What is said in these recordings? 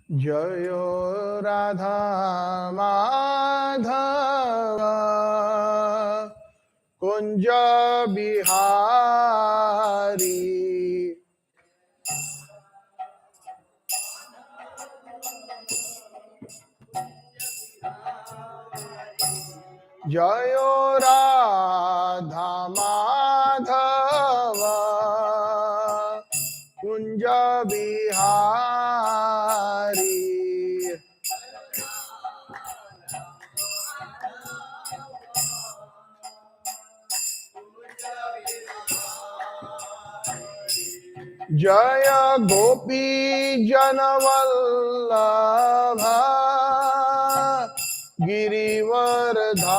जयो राधा माधव कुंज बिहारी जयो राधा माधव कुंज बिहारी जय गोपी जनवल्लभ गिरिवरधारी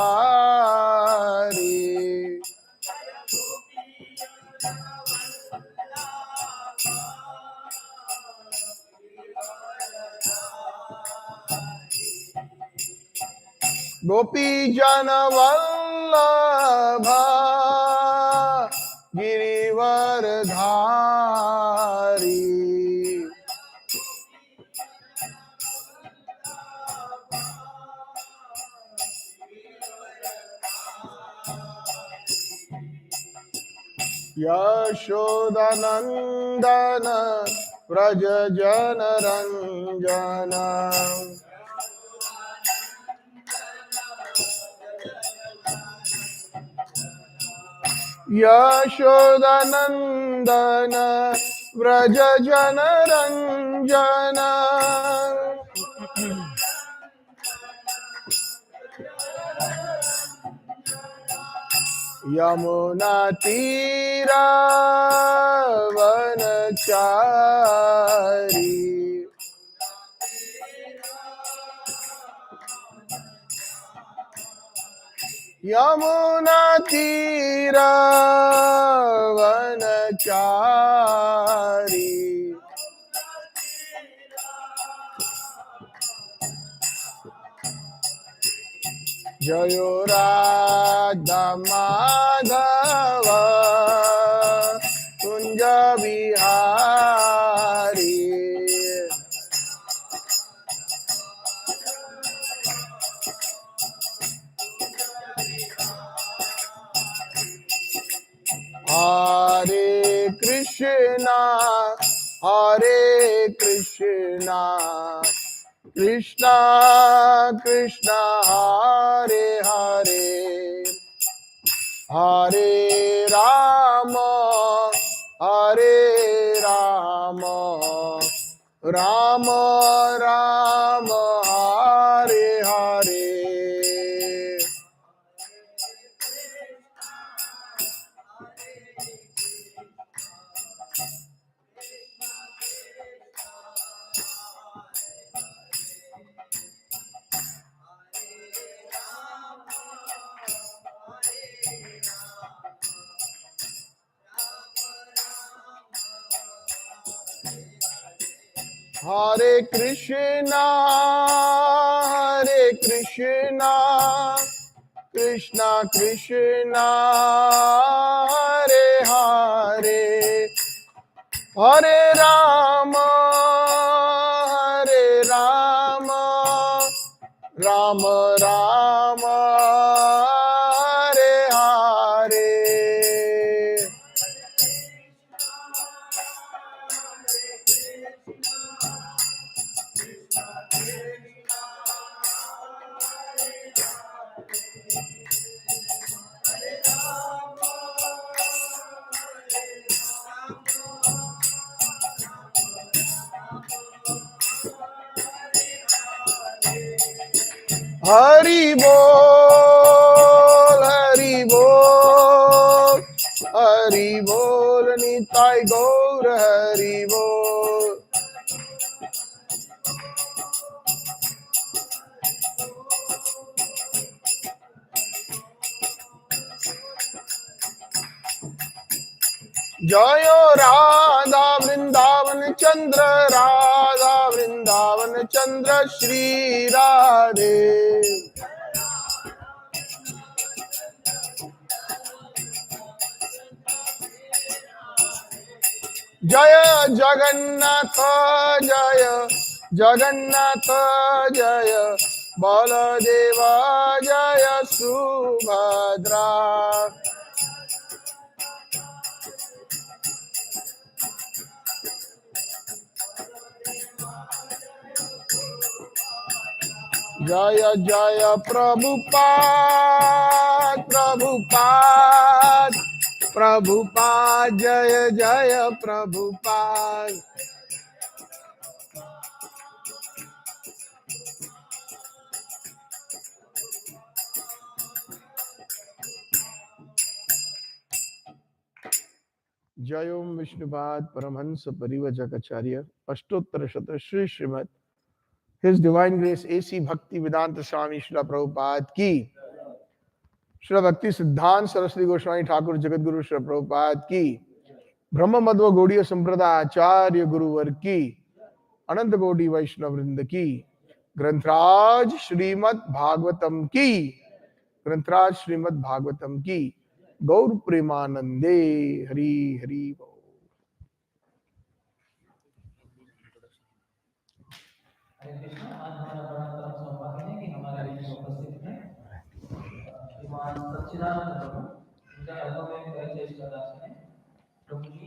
गोपी जनवल्लभ गिरिवरधारी यशोदनंदन व्रज जनरंजन यशोदनंदन व्रज जनरंजन यमुना तीरा वनचारी यमुना तीरा वनचारी जयो राधा माधव कुंज बिहारी हरे कृष्णा कृष्णा कृष्णा हरे हरे हरे राम राम राम हरे हरे हरे कृष्णा कृष्णा कृष्णा हरे हरे हरे राम राम राम हरे हरे हरि बोल हरि बोल निताय गौर हरि बोल जय राधा वृंदावन चंद्र श्री राधे जय जगन्नाथ जय जगन्नाथ जय बलदेव जय सुभद्रा जय जय प्रभुपाद प्रभुपाद प्रभुपाद जय जय प्रभुपाद जय ओम विष्णुपाद परमहंस परिव्रजकाचार्य अष्टोत्तर शत Shri Shrimad His Divine Grace A.C. Bhakti Vedanta Swami Srila Prabhupada की, श्री भक्ति सिद्धांत सरस्वती गोस्वामी ठाकुर जगत गुरु श्री प्रभुपाद की, ब्रह्म मध्व गौड़ीय संप्रदाय आचार्य गुरुवर की, अनंत कोटि वैष्णव वृंद की, ग्रंथराज श्रीमद् भागवतम की, ग्रंथराज श्रीमद् भागवतम की, गौर प्रेमानंदे हरि हरि बोल। हरे कृष्ण। आज हमारा बड़ा परम सौभाग्य है कि हमारे बीच में उपस्थित हैं श्रीमान सच्चिदानंद प्रभु, जिनका एल्बम में परिचय इस प्रकार से है। प्रभु जी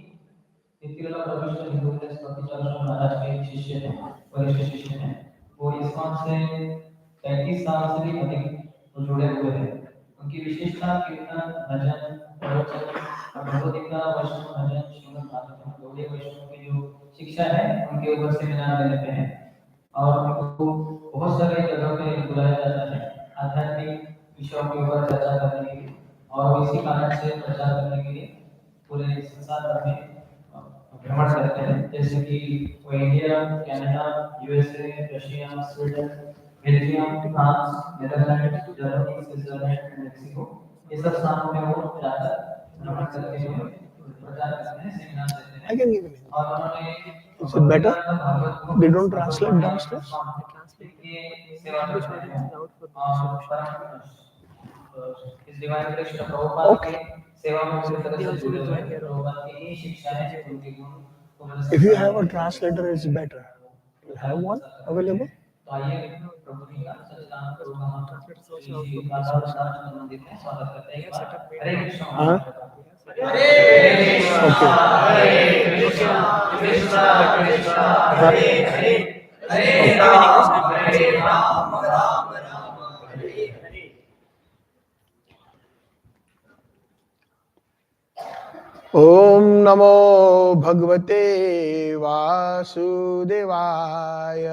तिरुला प्रविष्ट हिंदू स्वातिचार्य महाराज के शिष्य हैं, वरिष्ठ शिष्य हैं। वो इस्कॉन से 35 साल से भी अधिक जुड़े हुए हैं। उनकी विशेषता कीर्तन, भजन, प्रवचन, भगवद्गीता, वैष्णव भजन, श्रीमद् भागवतम, गौड़ीय वैष्णव की जो शिक्षा है उनके ऊपर सेमिनार देने पे है और उनको बहुत सारे जगह पे बुलाया जाता है आध्यात्मिक विषयों के ऊपर चर्चा करने के लिए और इसी कारण से प्रचार करने के लिए पूरे संसार भर में भ्रमण करते हैं। जैसे कि वो India, Canada, USA, Russia, Sweden, Belgium, France, Netherlands, Germany, Switzerland, Mexico, ये सब स्थानों में वो जाकर भ्रमण करते हैं, प्रचार करते हैं, सेमिनार देते हैं। और उन्होंने Is it better? They don't translate downstairs? इस डिवाइन कृष्ण प्रभुपाद की सेवा में पूरी तरह से जुड़े हुए हैं। प्रभुपाद की ही शिक्षा है, उनके गुण। If you have a translator, it's better. You have one available? तो आइए प्रभु जी का सच्चिदानंद प्रभु का श्री राधा अवतार संबंधित है, स्वागत करते हैं। हरे कृष्ण। हरे कृष्ण कृष्ण कृष्ण हरे हरे हरे राम राम राम हरे हरे। ओम नमो भगवते वासुदेवाय।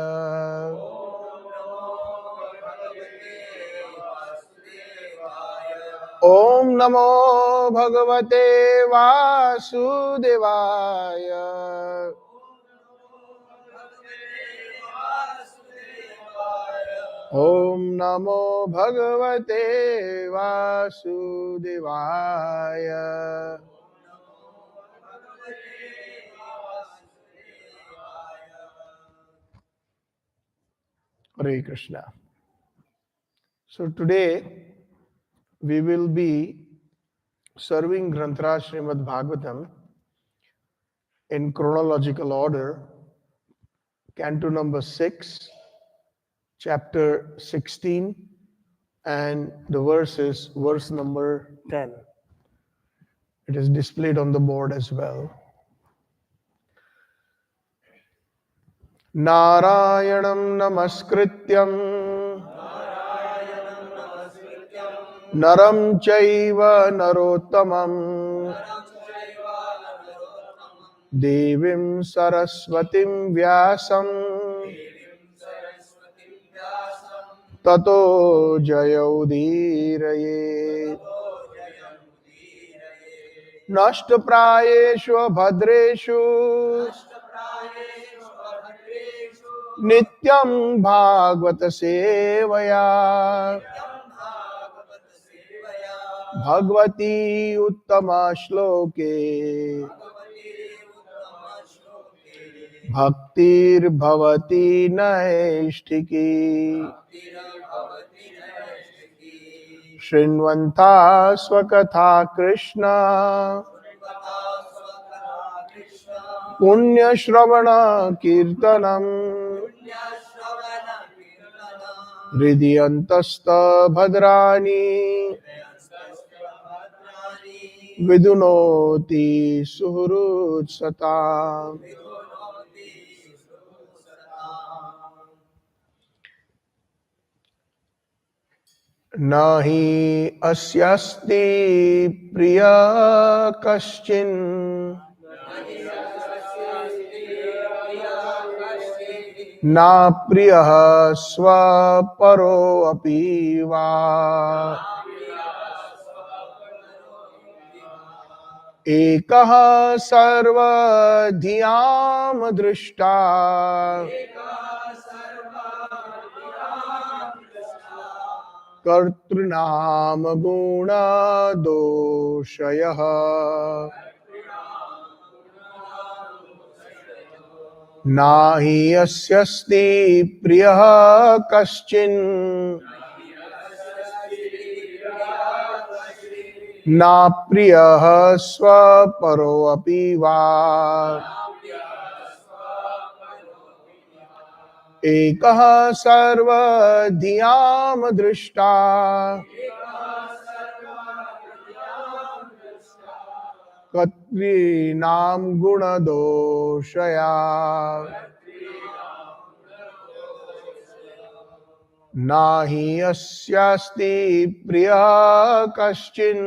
ओम नमो भगवते वासुदेवाय। ओम नमो भगवते वासुदेवाय। Hare Krishna. So today we will be serving Granthra Srimad Bhagavatam in chronological order, Canto number 6, chapter 16, and the verse number 10. It is displayed on the board as well. Narayanam namaskrityam naram chaiva narottamam devim saraswatim vyasam tato jayaudirayet nashtaprayeshu bhadreshu नित्यं भागवत सेवया भगवती उत्तमा श्लोके भक्तिर्भवती नैष्ठिकी शृण्वन्ता स्वकथा कृष्ण पुण्यश्रवण कीर्तनम् हृदि अन्तस्त भद्राणि विदुनोति सुहृत्सता न हि अस्यस्ति प्रिय कश्चिन् न प्रियः स्वपरोऽपि वा एकः सर्वधियां दृष्टा कर्तॄणां गुणदोषयः नाहि अस्यस्ति प्रियः कश्चिन् न प्रियः स्वपरोऽपि वा एकः सर्वधियां दृष्टा कर्तॄणां गुणदोषया नाहि अस्यास्ति प्रियः कश्चिन्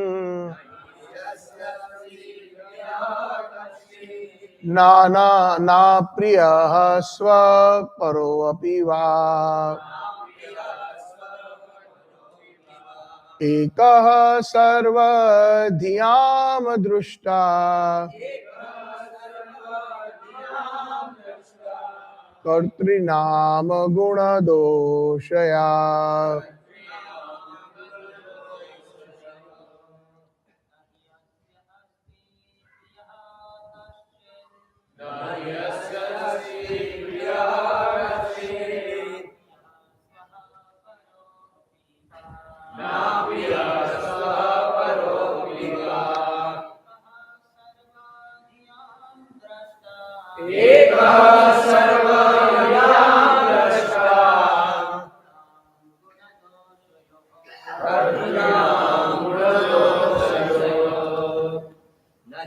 न प्रियः स्वपरोऽपि वा एकः सर्वधियां दृष्टा कर्तॄणां गुणदोषया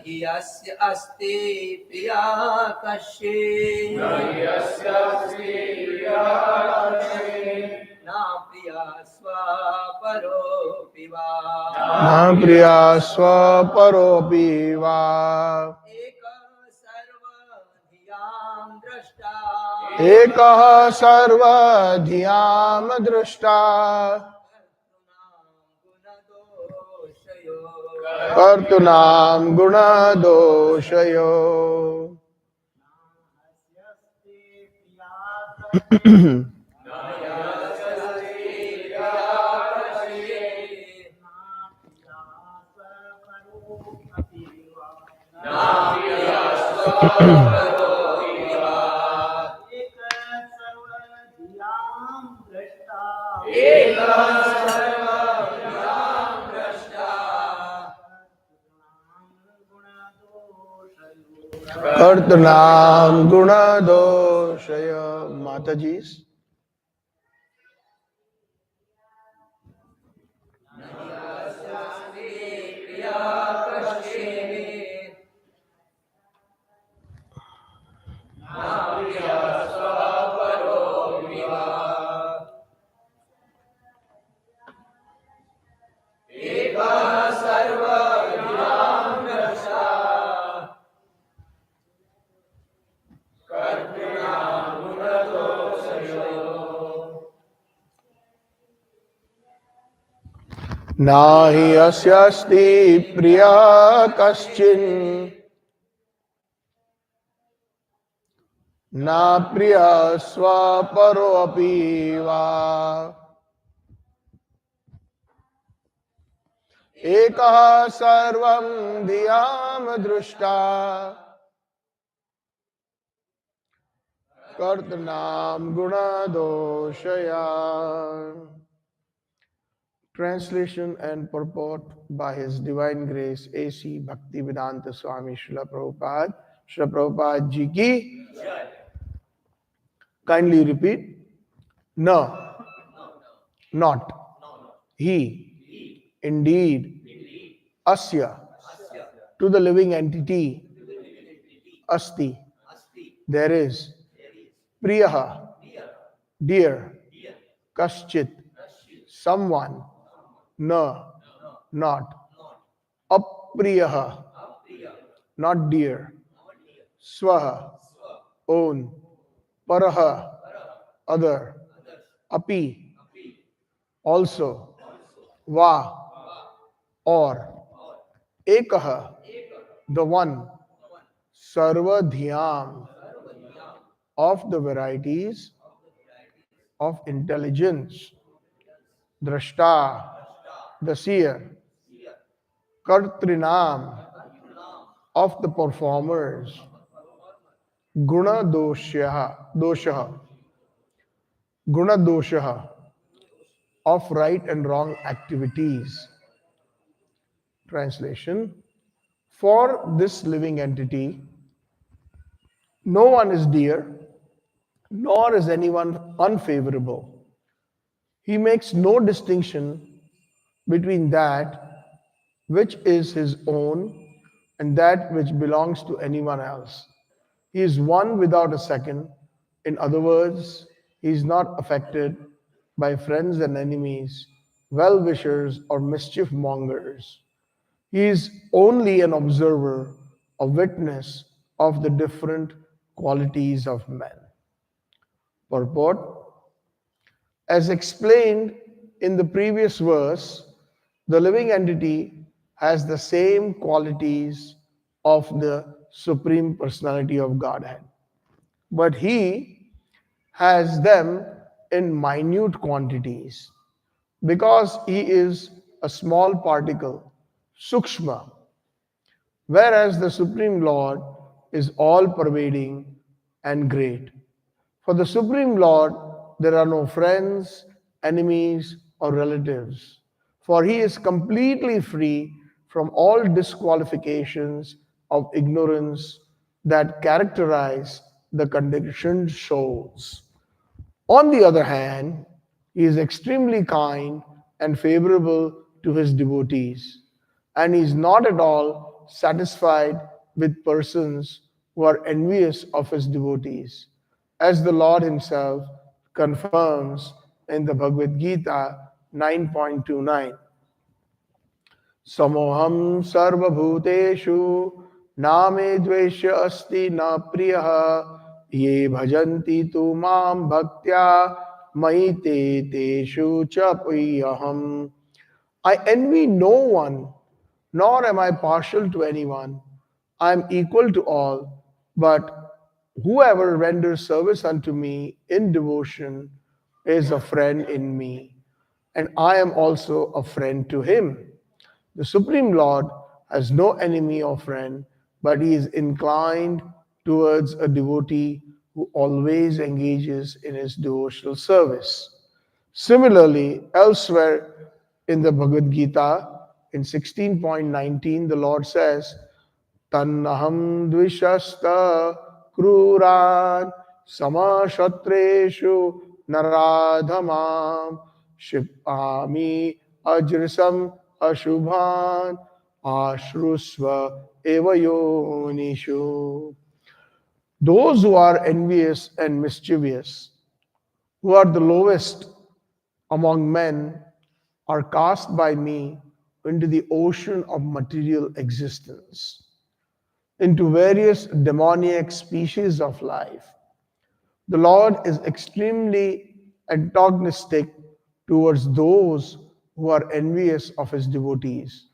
यस्य अस्ति प्रिया कश्चित् न प्रिया स्वपरोऽपि वा न प्रिया स्वपरोऽपि वा एकः सर्वधियां दृष्टा कर्तॄणां गुणदोषयो कर्तॄणां गुणदोषय माताजी नाहि अस्यास्ति प्रिया कश्चिन् न प्रिया स्वपरोऽपि वा एकः सर्वं धियां दृष्टा कर्तॄणां गुणदोषया. Translation and purport by His Divine Grace A.C. Bhaktivedanta Swami Srila Prabhupada. Srila Prabhupada Ji ki. Kindly repeat. No, not. He. Indeed. Asya. To the living entity. Asti. There is. Priyaha. Dear. Kaschit. Someone. No, not. Apriyaha. Not dear. Swaha. Own. Paraha. Other. Api. Also. Va. Or. Ekaha. The one. Sarvadhyam. Of the varieties of intelligence. Drashta. The seer. Kartrinam. Of the performers. Guna doshaha. Guna doshaha. Of right and wrong activities. Translation. For this living entity, no one is dear, nor is anyone unfavorable. He makes no distinction between that which is his own and that which belongs to anyone else. He is one without a second. In other words, he is not affected by friends and enemies, well wishers, or mischief mongers. He is only an observer, a witness of the different qualities of men. Purport. As explained in the previous verse, the living entity has the same qualities of the Supreme Personality of Godhead, but he has them in minute quantities because he is a small particle, sukshma, whereas the Supreme Lord is all pervading and great. For the Supreme Lord, there are no friends, enemies, or relatives, for he is completely free from all disqualifications of ignorance that characterize the conditioned souls. On the other hand, he is extremely kind and favorable to his devotees, and he is not at all satisfied with persons who are envious of his devotees, as the Lord himself confirms in the Bhagavad Gita 9.29. Samoham sarvabhuteshu name dvesha asti na priyaha ye bhajanti tu mam bhaktya mai te teshu cha priyaham. I envy no one, nor am I partial to anyone. I am equal to all, but whoever renders service unto me in devotion is a friend in me, and I am also a friend to him. The Supreme Lord has no enemy or friend, but he is inclined towards a devotee who always engages in his devotional service. Similarly, elsewhere in the Bhagavad Gita, in 16.19, the Lord says, Tannaham dvishasta kruran samashatreshu naradhamam shipami ajrisam ashubhan ashrusva evayonishu. Those who are envious and mischievous, who are the lowest among men, are cast by me into the ocean of material existence, into various demoniac species of life. The Lord is extremely antagonistic towards those who are envious of his devotees.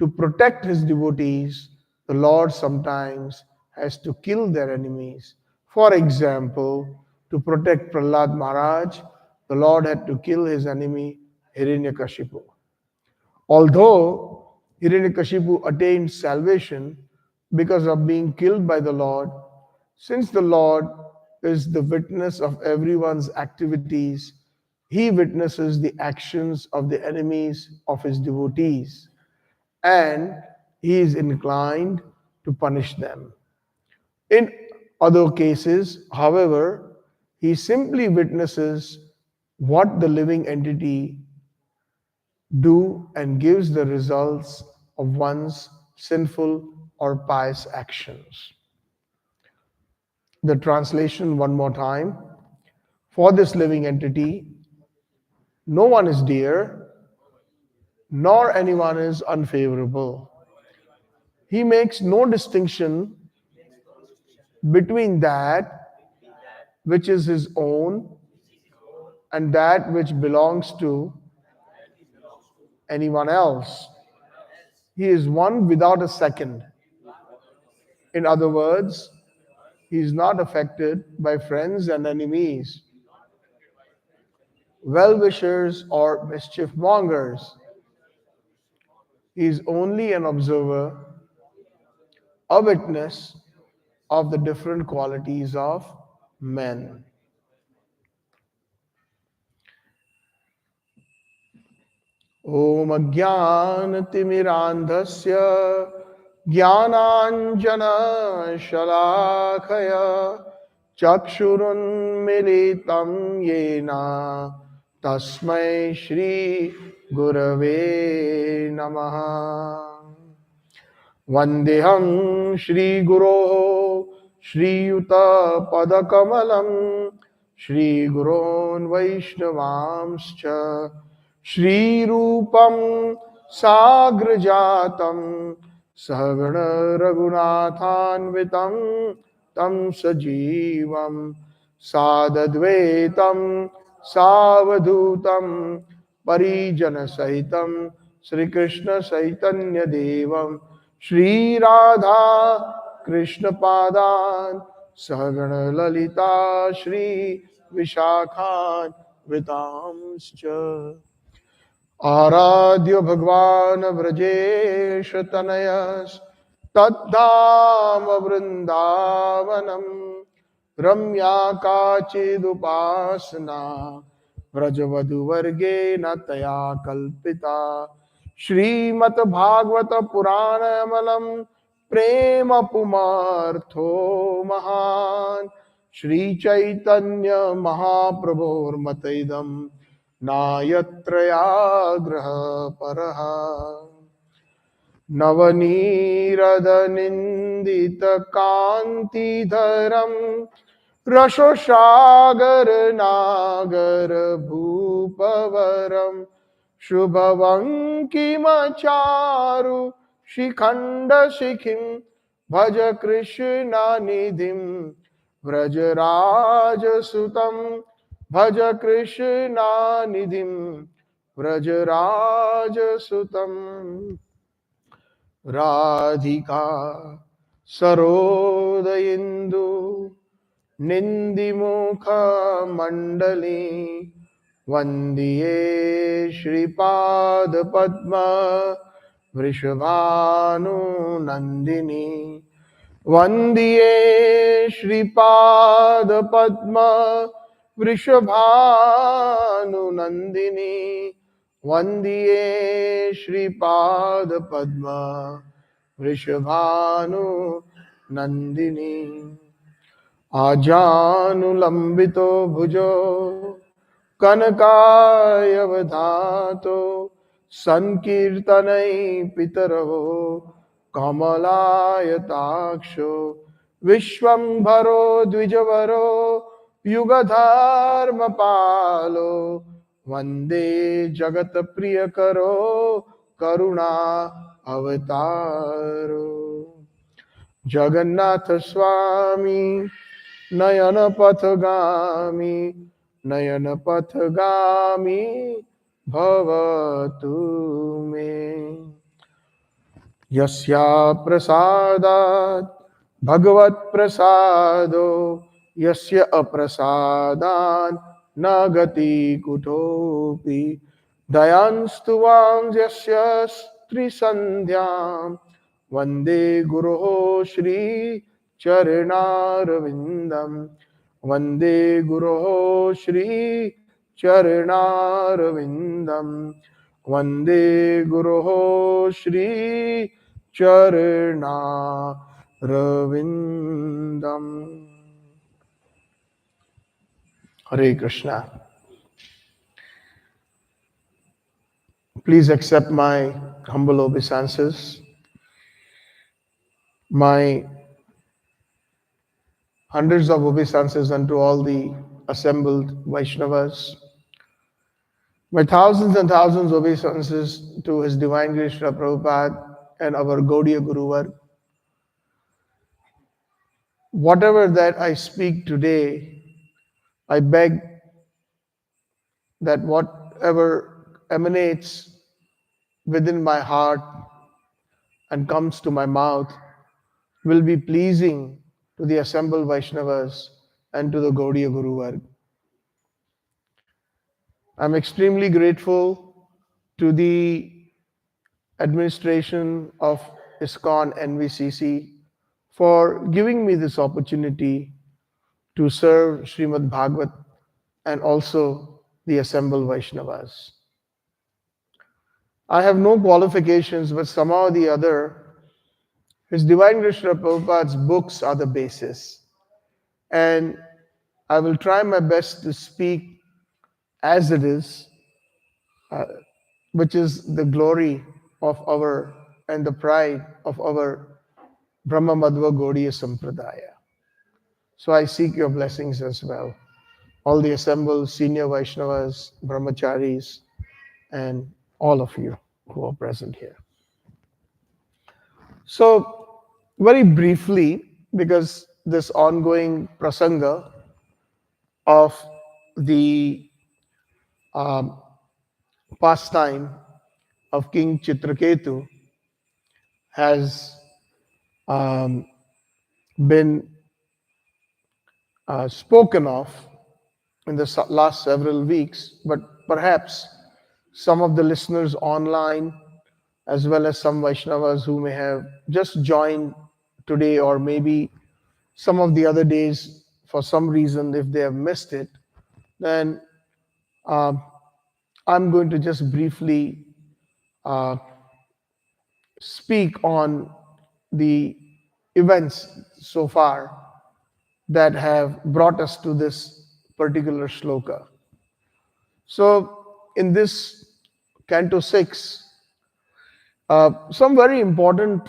To protect his devotees, the Lord sometimes has to kill their enemies. For example, to protect Prahlad Maharaj, the Lord had to kill his enemy Hiranyakashipu. Although Hiranyakashipu attained salvation because of being killed by the Lord, since the Lord is the witness of everyone's activities, he witnesses the actions of the enemies of his devotees, and he is inclined to punish them. In other cases, however, He simply witnesses what the living entity do and gives the results of one's sinful or pious actions. The translation one more time. For this living entity, no one is dear, nor anyone is unfavorable. He makes no distinction between that which is his own and that which belongs to anyone else. He is one without a second. In other words, he is not affected by friends and enemies, well-wishers or mischief mongers. He is only an observer, a witness of the different qualities of men. Om Ajnanatimirandhasya Jnananjana Shalakaya Chakshurunmilitam Yena Tasmai Shri Gurave Namaha. Vandeham Shri Guru Shri Yuta Padakamalam Shri Gurun Vaishnavamscha Shri Rupam Sagrajatam Sahagana Raghunathanvitam Tam Sajivam Sadadvetam Savadhutam Parijana Sahitam Sri Krishna Chaitanya Devam Shri Radha Krishna Padan Sahagana Lalita Shri Vishakhan Vitamscha Aradhya Bhagwan Vrajesh Tanayas Taddham Vrindavanam Ramya Kachidupasana Vrajavadu Varge Nataya Kalpita Shrimat Bhagavata Purana Malam Prema Pumartho Mahan Shri Chaitanya Mahaprabhur Mataidam Nayatrayagraha Paraha Navaneeradhanindita Kanti Dharam Rashosagar Nagar Bhupavaram Shubhavanki Macharu Shikhanda Shikhim Bhaja Krishna Nidhim Vrajaraja Sutam Bhaja Krishna Nidhim Vrajaraja Sutam Radhika Sarodayindu Nindimukha Mandali Vandiye Shripad Padma Vrishabhanu Nandini Vandiye Shripad Padma Vrishabhanu Nandini Vandiye Shripad Padma Vrishabhanu Nandini Ajanulambito bhujo Kanakayavadhato Sankirtanai pitaro Kamalaya Vishwambharo Dvijavaro Yugadharma Palo Vande Jagat Priyakaro Karuna Avataro Jagannatha Swami Nayana Pathagami Nayana Pathagami Bhavatu Me Yasya Prasadat Bhagavat Prasado Yasya Aprasadan Nagati Kutopi Dayanstuvang Yasya Trisandhyam Vande Guru Shri Charanaravindam Vande Guru Shri Charanaravindam Vande Guru Shri Charanaravindam. Hare Krishna. Please accept my humble obeisances, my hundreds of obeisances unto all the assembled Vaishnavas, my thousands and thousands obeisances to His Divine Grace Srila Prabhupada and our Gaudiya Guruvar. Whatever that I speak today, I beg that whatever emanates within my heart and comes to my mouth will be pleasing to the assembled Vaishnavas and to the Gaudiya Guruvar. I'm extremely grateful to the administration of ISKCON NVCC for giving me this opportunity to serve Srimad Bhagavat and also the assembled Vaishnavas. I have no qualifications, but somehow or the other, His Divine Grace Srila Prabhupada's books are the basis. And I will try my best to speak as it is, which is the glory of our and the pride of our Brahma Madhva Gaudiya Sampradaya. So I seek your blessings as well. All the assembled senior Vaishnavas, Brahmacharis, and all of you who are present here. So, very briefly, because this ongoing prasanga of the pastime of King Chitraketu has been spoken of in the last several weeks, but perhaps some of the listeners online, as well as some Vaishnavas who may have just joined today or maybe some of the other days for some reason, if they have missed it, then I'm going to just briefly speak on the events so far that have brought us to this particular shloka. So, in this Canto 6, some very important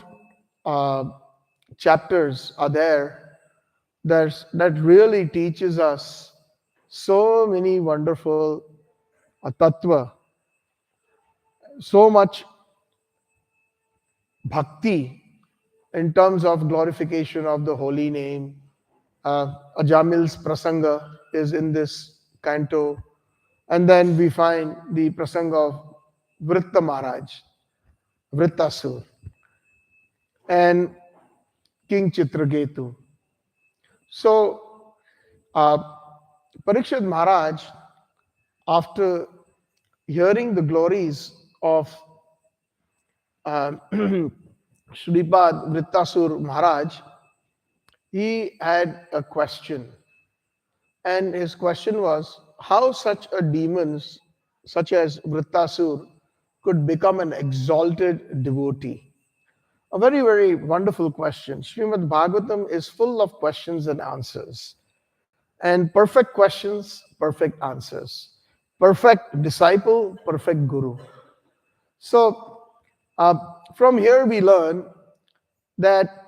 chapters are there that really teaches us so many wonderful tattva, so much bhakti in terms of glorification of the holy name. Ajamil's prasanga is in this canto, and then we find the prasanga of Vritta Maharaj, Vrittasur, and King Chitraketu. So, Parikshit Maharaj, after hearing the glories of Shripad Vrittasur Maharaj, he had a question. And his question was, how such a demon, such as Vrittasur, could become an exalted devotee? A very, very wonderful question. Srimad Bhagavatam is full of questions and answers. And perfect questions, perfect answers. Perfect disciple, perfect guru. So, from here we learn that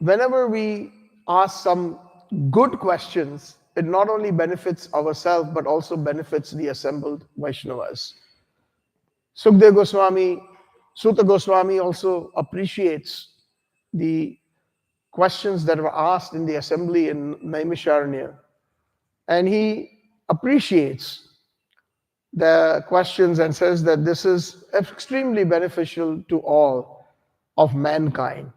whenever we ask some good questions, it not only benefits ourselves but also benefits the assembled Vaishnavas. Sukdev Goswami, Suta Goswami also appreciates the questions that were asked in the assembly in Naimisharanya. And he appreciates the questions and says that this is extremely beneficial to all of mankind.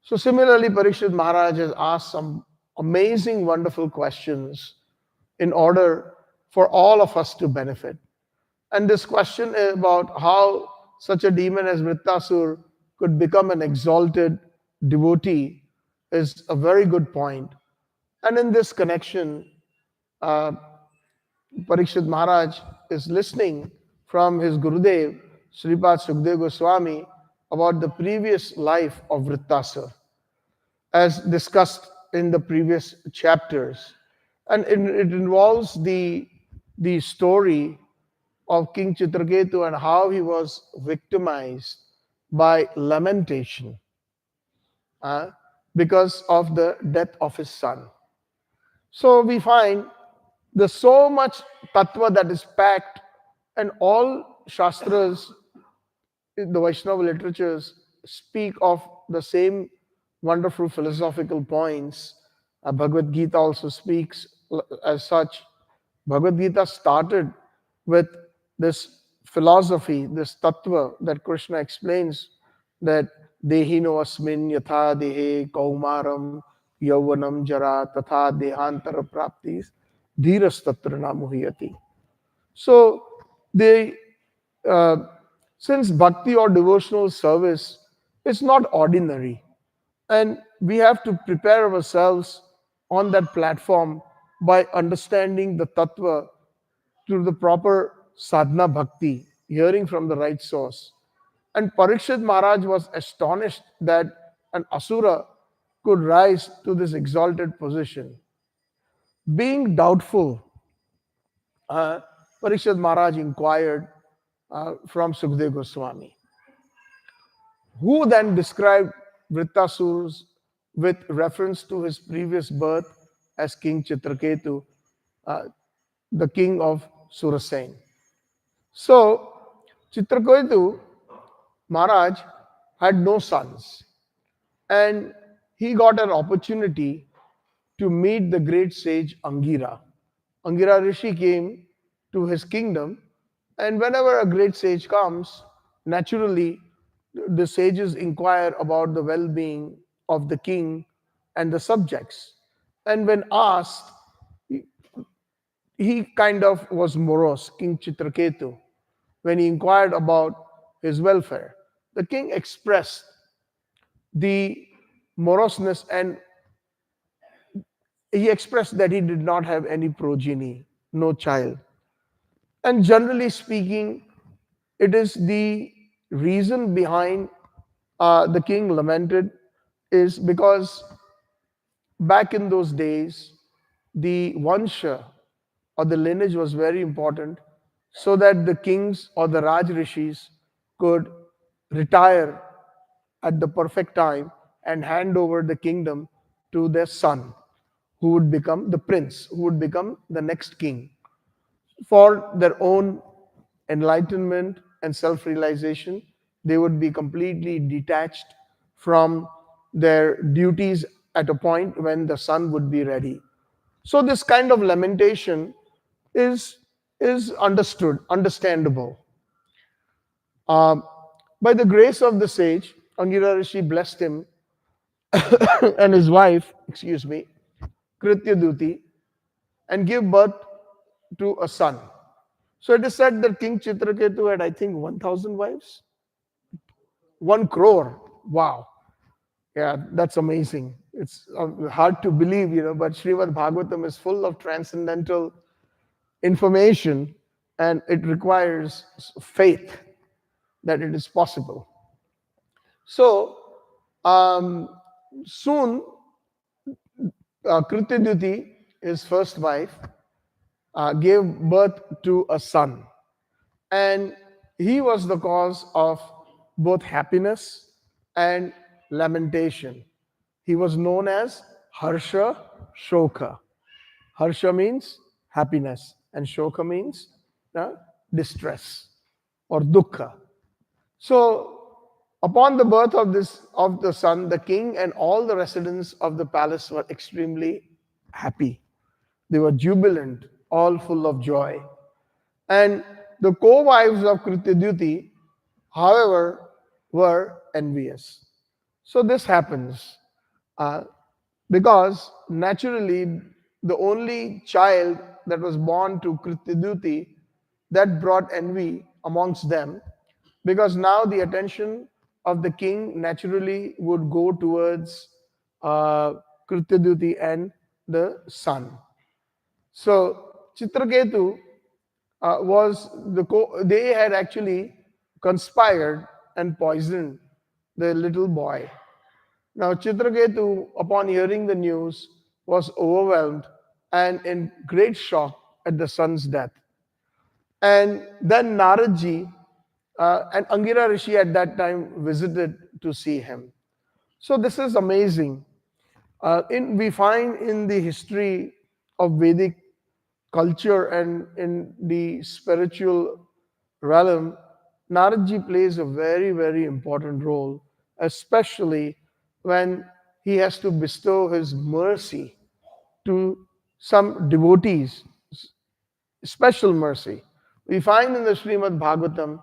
So similarly, Parikshit Maharaj has asked some amazing, wonderful questions in order for all of us to benefit. And this question about how such a demon as Vrittasur could become an exalted devotee is a very good point. And in this connection, Parikshit Maharaj is listening from his Gurudev, Sripad Sukdev Goswami, about the previous life of Vrittasur. As discussed in the previous chapters. And it involves the story of King Chitraketu and how he was victimized by lamentation uh, because of the death of his son. So we find there's so much tattva that is packed, and all shastras, the Vaishnava literatures, speak of the same wonderful philosophical points. Bhagavad Gita also speaks as such. Bhagavad Gita started with this philosophy, this tattva that Krishna explains, that dehino asmin yatha dehe kaumaram yauvanam jara tatha dehantara praptis dhiras tatra namuhyati. So they, uh, since bhakti or devotional service is not ordinary, and we have to prepare ourselves on that platform by understanding the tattva through the proper sadhana bhakti, hearing from the right source. And Parikshit Maharaj was astonished that an asura could rise to this exalted position. Being doubtful, uh, Parikshit Maharaj inquired from Sukdev Goswami, who then described Vrittasurs with reference to his previous birth as King Chitraketu, uh, the king of Surasen. So, Chitraketu Maharaj had no sons, and he got an opportunity to meet the great sage Angira. Angira Rishi came to his kingdom, and whenever a great sage comes, naturally the sages inquire about the well being of the king and the subjects. And when asked, he kind of was morose, King Chitraketu, when he inquired about his welfare. The king expressed the moroseness, and he expressed that he did not have any progeny, no child. And generally speaking, it is the reason behind the king lamented is because back in those days, the Vansha or the lineage was very important, so that the kings or the Raj Rishis could retire at the perfect time and hand over the kingdom to their son, who would become the prince, who would become the next king. For their own enlightenment and self realization, they would be completely detached from their duties at a point when the son would be ready. So, this kind of lamentation is, is understandable. Um, by the grace of the sage, Angira Rishi blessed him and his wife, excuse me, Kritya Duti, and gave birth to a son. So it is said that King Chitraketu had, I think, 1,000 wives. 1 crore. Wow. Yeah, that's amazing. It's hard to believe, but Srimad Bhagavatam is full of transcendental information, and it requires faith that it is possible. So, um, soon, Krityaduti, his first wife, gave birth to a son. And he was the cause of both happiness and lamentation. He was known as Harsha Shoka. Harsha means happiness, and Shoka means distress or dukkha. So, upon the birth of the son, the king and all the residents of the palace were extremely happy. They were jubilant, all full of joy. And the co-wives of Krityaduti, however, were envious. So this happens uh, because naturally the only child that was born to Krityaduti, that brought envy amongst them, because now the attention of the king naturally would go towards Krityaduti and the son. So Chitraketu they had actually conspired and poisoned the little boy. Now, Chitraketu, upon hearing the news, was overwhelmed and in great shock at the son's death. And then Naradji and Angira Rishi at that time visited to see him. So this is amazing. We find in the history of Vedic culture and in the spiritual realm, Naradji plays a very, very important role, especially when he has to bestow his mercy to some devotees, special mercy. We find in the Srimad Bhagavatam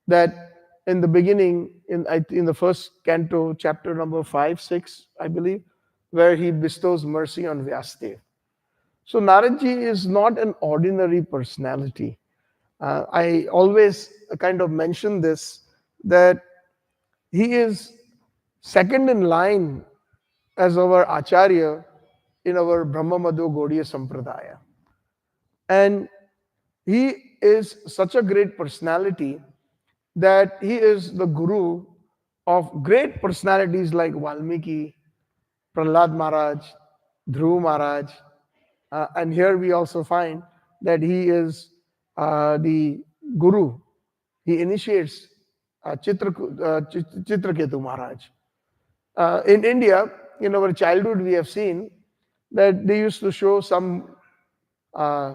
that in the beginning, in the first canto, chapter number 5, 6, I believe, where he bestows mercy on Vyasadeva. So Naradji is not an ordinary personality. I always kind of mention this, that he is second in line as our Acharya in our Brahma Madhu Gaudiya Sampradaya. And he is such a great personality that he is the guru of great personalities like Valmiki, Prahlad Maharaj, Dhruv Maharaj, and here we also find that he is the guru. He initiates Chitraketu Maharaj. In India, in our childhood, we have seen that they used to show some uh,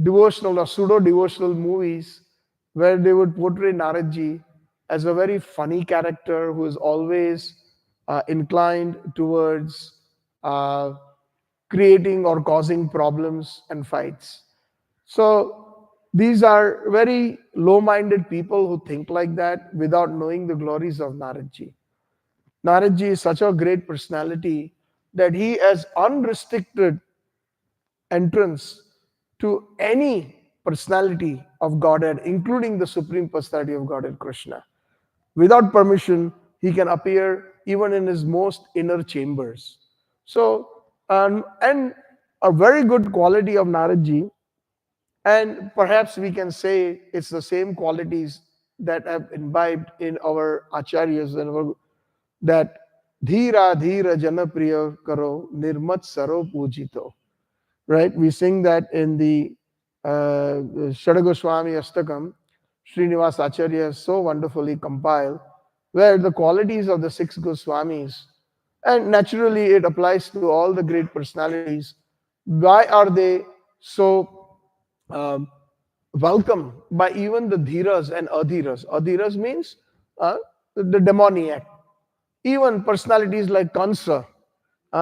devotional or pseudo devotional movies where they would portray Naradji as a very funny character who is always inclined towards uh, creating or causing problems and fights. So these are very low-minded people who think like that without knowing the glories of Naradji. Naradji is such a great personality that he has unrestricted entrance to any personality of Godhead, including the Supreme Personality of Godhead, Krishna. Without permission, he can appear even in his most inner chambers. So, and a very good quality of Naradji, and perhaps we can say it's the same qualities that have imbibed in our acharyas and that dhira dhira janapriya karo nirmat saro pujito. Right? We sing that in the Shadagoswami Astakam. Srinivas Acharya has so wonderfully compiled, where the qualities of the six Goswamis, and naturally it applies to all the great personalities. Why are they so um, welcome by even the dhiras and adhiras? Adhiras means the demoniac. Even personalities like Kansa,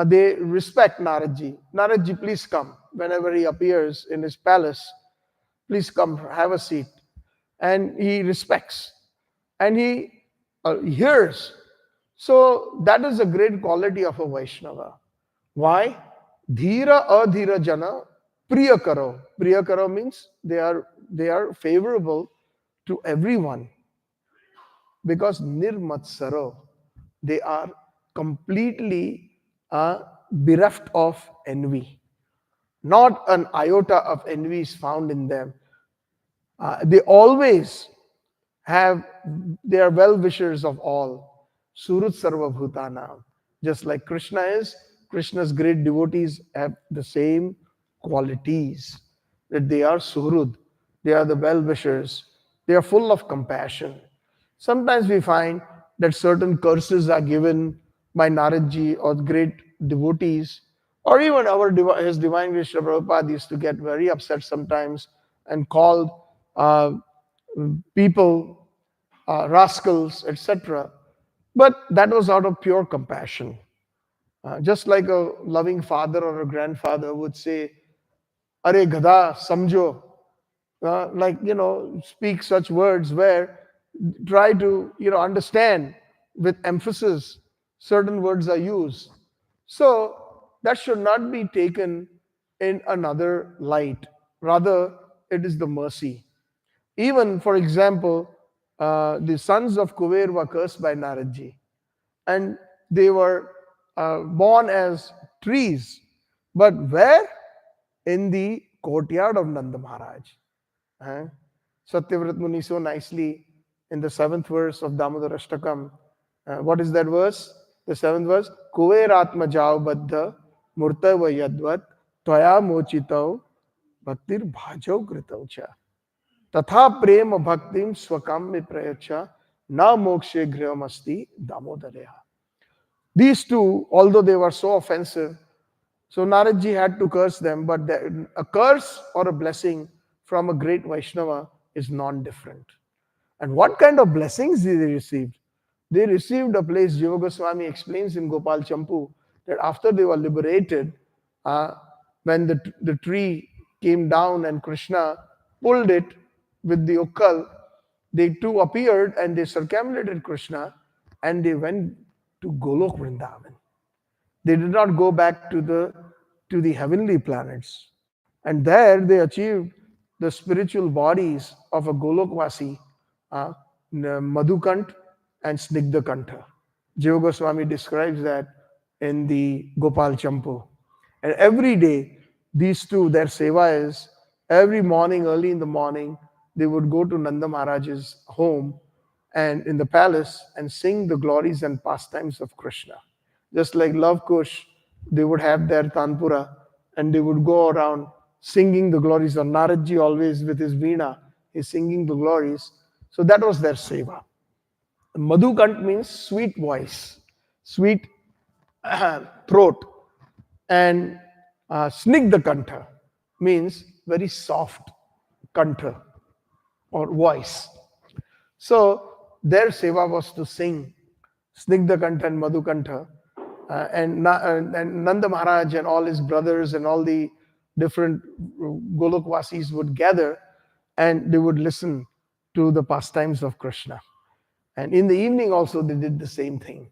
they respect Naradji. Naradji, please come. Whenever he appears in his palace, please come, have a seat. And he respects and he hears. So that is a great quality of a Vaishnava. Why? Dhira adhira jana priya karo. Priya karo means they are favorable to everyone because nirmatsaro, they are completely bereft of envy. Not an iota of envy is found in them. They always have, they are well wishers of all. Surut Sarva Bhutana. Just like Krishna is, Krishna's great devotees have the same qualities. That they are Surud, they are the well wishers, they are full of compassion. Sometimes we find that certain curses are given by Naradji or great devotees, or even his Divine Grace Srila Prabhupada used to get very upset sometimes and called uh, people rascals, etc. But that was out of pure compassion. Just like a loving father or a grandfather would say, Are gada, samjo, like, speak such words where try to, understand with emphasis certain words are used. So that should not be taken in another light. Rather, it is the mercy. Even, for example, the sons of Kuver were cursed by Naradji, and they were born as trees. But where? In the courtyard of Nanda Maharaj. Huh? Satyavrat Muni so nicely in the 7th verse of Damodar Ashtakam. What is that verse? The seventh verse, Kuveratma jao baddha murtava yadvat tvaya mochitau bhaktir bhajau kritau cha. Tatha prema bhaktim swakam prayacha na mokshe griham damodareha. These two, although they were so offensive, so Naradji had to curse them, but a curse or a blessing from a great Vaishnava is non-different. And what kind of blessings did they receive? They received a place, Jiva Goswami explains in Gopal Champu, that after they were liberated, uh, when the tree came down and Krishna pulled it with the ukkal, they two appeared and they circumambulated Krishna and they went to Golok Vrindavan. They did not go back to the heavenly planets. And there they achieved the spiritual bodies of a Golokvasi, uh, Madhukant and Snigdakanta. Jiva Goswami describes that in the Gopal Champu. And every day, these two, their seva is every morning, early in the morning, they would go to Nanda Maharaj's home and in the palace and sing the glories and pastimes of Krishna. Just like Love Kush, they would have their Tanpura and they would go around singing the glories of Naradji always with his veena. He's singing the glories. So that was their seva. Madhukant means sweet voice, sweet throat. And Snigdha Kantha means very soft kantha or voice. So their seva was to sing Snigdha Kantha and Madhukantha. And Nanda Maharaj and all his brothers and all the different Golokvasis would gather and they would listen to the pastimes of Krishna. And in the evening also they did the same thing.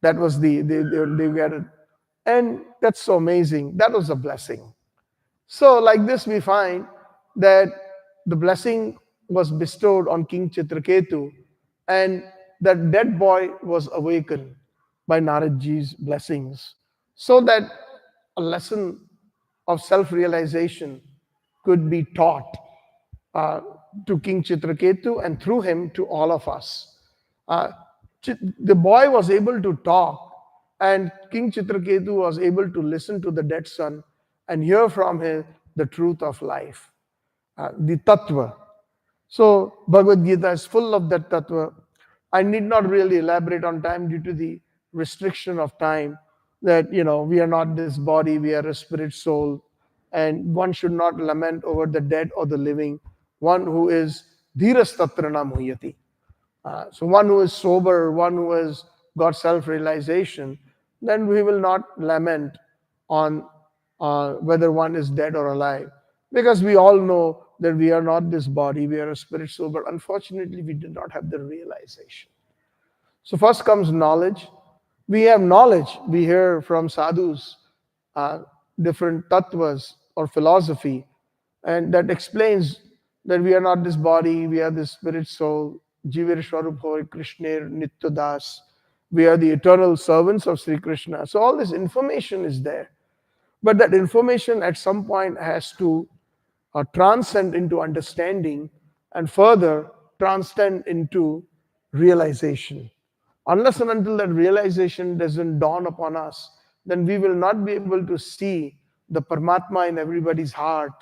That was they gathered. And that's so amazing. That was a blessing. So like this we find that the blessing was bestowed on King Chitraketu and that dead boy was awakened by Naradji's blessings so that a lesson of self-realization could be taught to King Chitraketu and through him to all of us. The boy was able to talk and King Chitraketu was able to listen to the dead son and hear from him the truth of life, the tattva. So Bhagavad Gita is full of that tattva. I need not really elaborate on time due to the restriction of time that, we are not this body, we are a spirit soul. And one should not lament over the dead or the living. One who is dhiras tatrana muhyati. So one who is sober, one who has got self-realization, then we will not lament on whether one is dead or alive. Because we all know that we are not this body, we are a spirit soul, but unfortunately we did not have the realization. So first comes knowledge. We have knowledge. We hear from sadhus, different tattvas or philosophy, and that explains that we are not this body, we are this spirit soul. Jivir Swarup Hoy Krishner Nitya Das. We are the eternal servants of Sri Krishna. So all this information is there. But that information at some point has to transcend into understanding and further transcend into realization. Unless and until that realization doesn't dawn upon us, then we will not be able to see the Paramatma in everybody's heart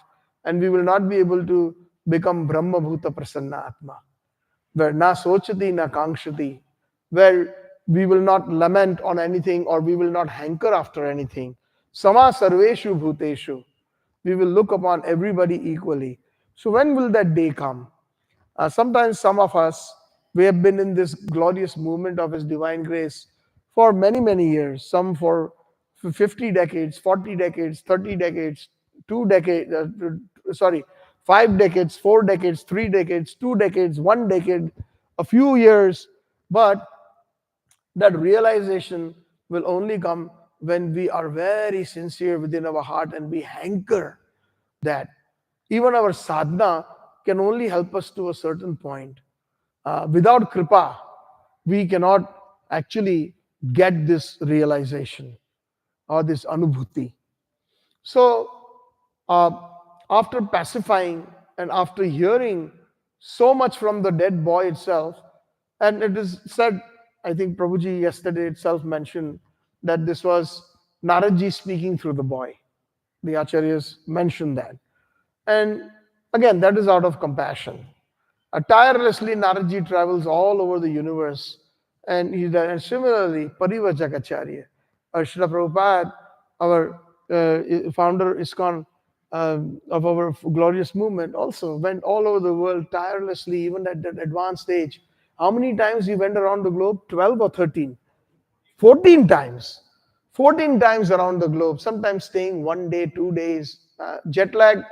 and we will not be able to become Brahma Bhuta Prasanna Atma, where na sochati na kankshati, where we will not lament on anything or we will not hanker after anything. Sama sarveshu bhuteshu. We will look upon everybody equally. So when will that day come? Sometimes some of us, we have been in this glorious movement of His divine grace for many, many years. Some for 50 decades, 40 decades, 30 decades, 2 decades, 5 decades, 4 decades, 3 decades, 2 decades, 1 decade, a few years. But that realization will only come when we are very sincere within our heart and we hanker that. Even our sadhana can only help us to a certain point. Without kripa, we cannot actually get this realization or this anubhuti. So, after pacifying and after hearing so much from the dead boy itself, and it is said I think Prabhuji yesterday itself mentioned that this was Naradji speaking through the boy. The Acharyas mentioned that. And again, that is out of compassion. Tirelessly, Naradji travels all over the universe. And similarly, Parivajakacharya, Srila Prabhupada, our founder ISKCON of our glorious movement, also went all over the world tirelessly, even at that advanced age. How many times he went around the globe? 12 or 13? 14 times. 14 times around the globe, sometimes staying 1 day, 2 days. Jet lag,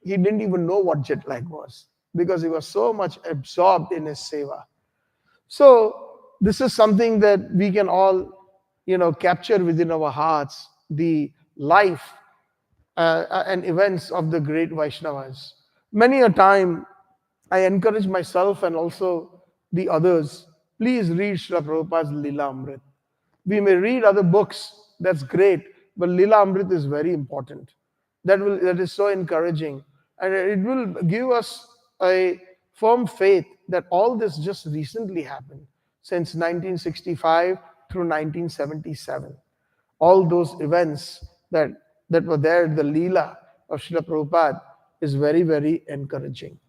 he didn't even know what jet lag was because he was so much absorbed in his seva. So this is something that we can all, capture within our hearts, the life and events of the great Vaishnavas. Many a time, I encourage myself and also the others, please read Srila Prabhupada's Lila Amrit. We may read other books, that's great, but Lila Amrit is very important. That is so encouraging. And it will give us a firm faith that all this just recently happened since 1965 through 1977. All those events that were there, the Leela of Srila Prabhupada, is very, very encouraging.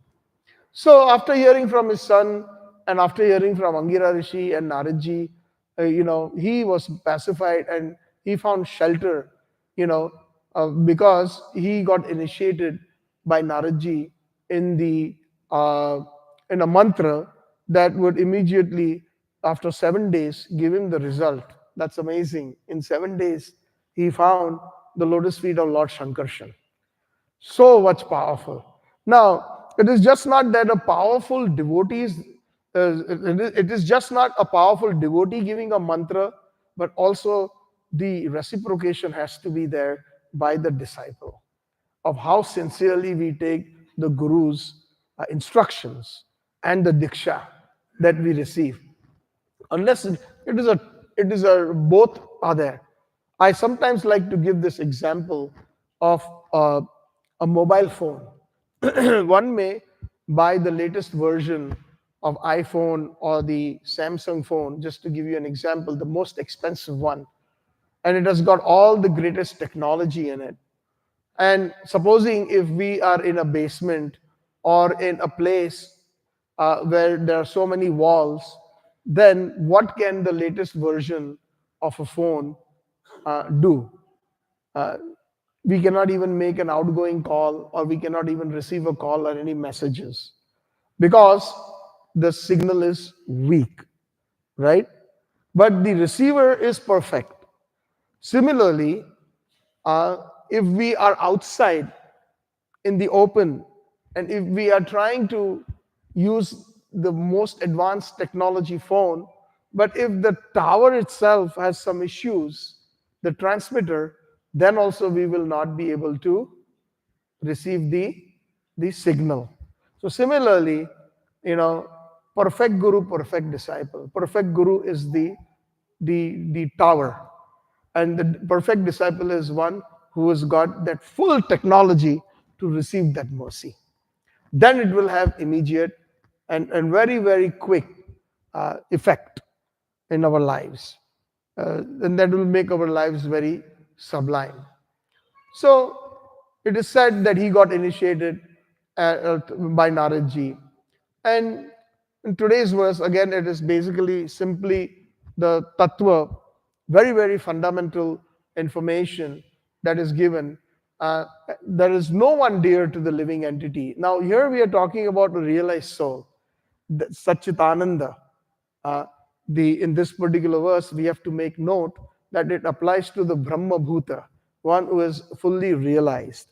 So after hearing from his son and after hearing from Angira Rishi and Naradji, he was pacified and he found shelter, because he got initiated by Naradji in in a mantra that would immediately, after 7 days, give him the result. That's amazing. In 7 days, he found the lotus feet of Lord Shankarshan. So much powerful. Now, it is just not that a powerful devotee it is just not a powerful devotee giving a mantra, but also the reciprocation has to be there by the disciple of how sincerely we take the Guru's instructions and the diksha that we receive. Unless it is a both are there. I sometimes like to give this example of a mobile phone. One may buy the latest version of iPhone or the Samsung phone, just to give you an example, the most expensive one, and it has got all the greatest technology in it. And supposing if we are in a basement or in a place where there are so many walls, then what can the latest version of a phone do? Uh, we cannot even make an outgoing call, or we cannot even receive a call or any messages because the signal is weak, right? But the receiver is perfect. Similarly, if we are outside in the open and if we are trying to use the most advanced technology phone, but if the tower itself has some issues, the transmitter, then also we will not be able to receive the signal. So similarly, perfect guru, perfect disciple. Perfect guru is the tower, and the perfect disciple is one who has got that full technology to receive that mercy. Then it will have immediate and very, very quick effect in our lives. And that will make our lives very sublime. So it is said that he got initiated by Naradji. And in today's verse, again, it is basically simply the tattva, very, very fundamental information that is given. There is no one dear to the living entity. Now, here we are talking about a realized soul, the Satchitananda. Uh, in this particular verse, we have to make note that it applies to the Brahma Bhuta, one who is fully realized,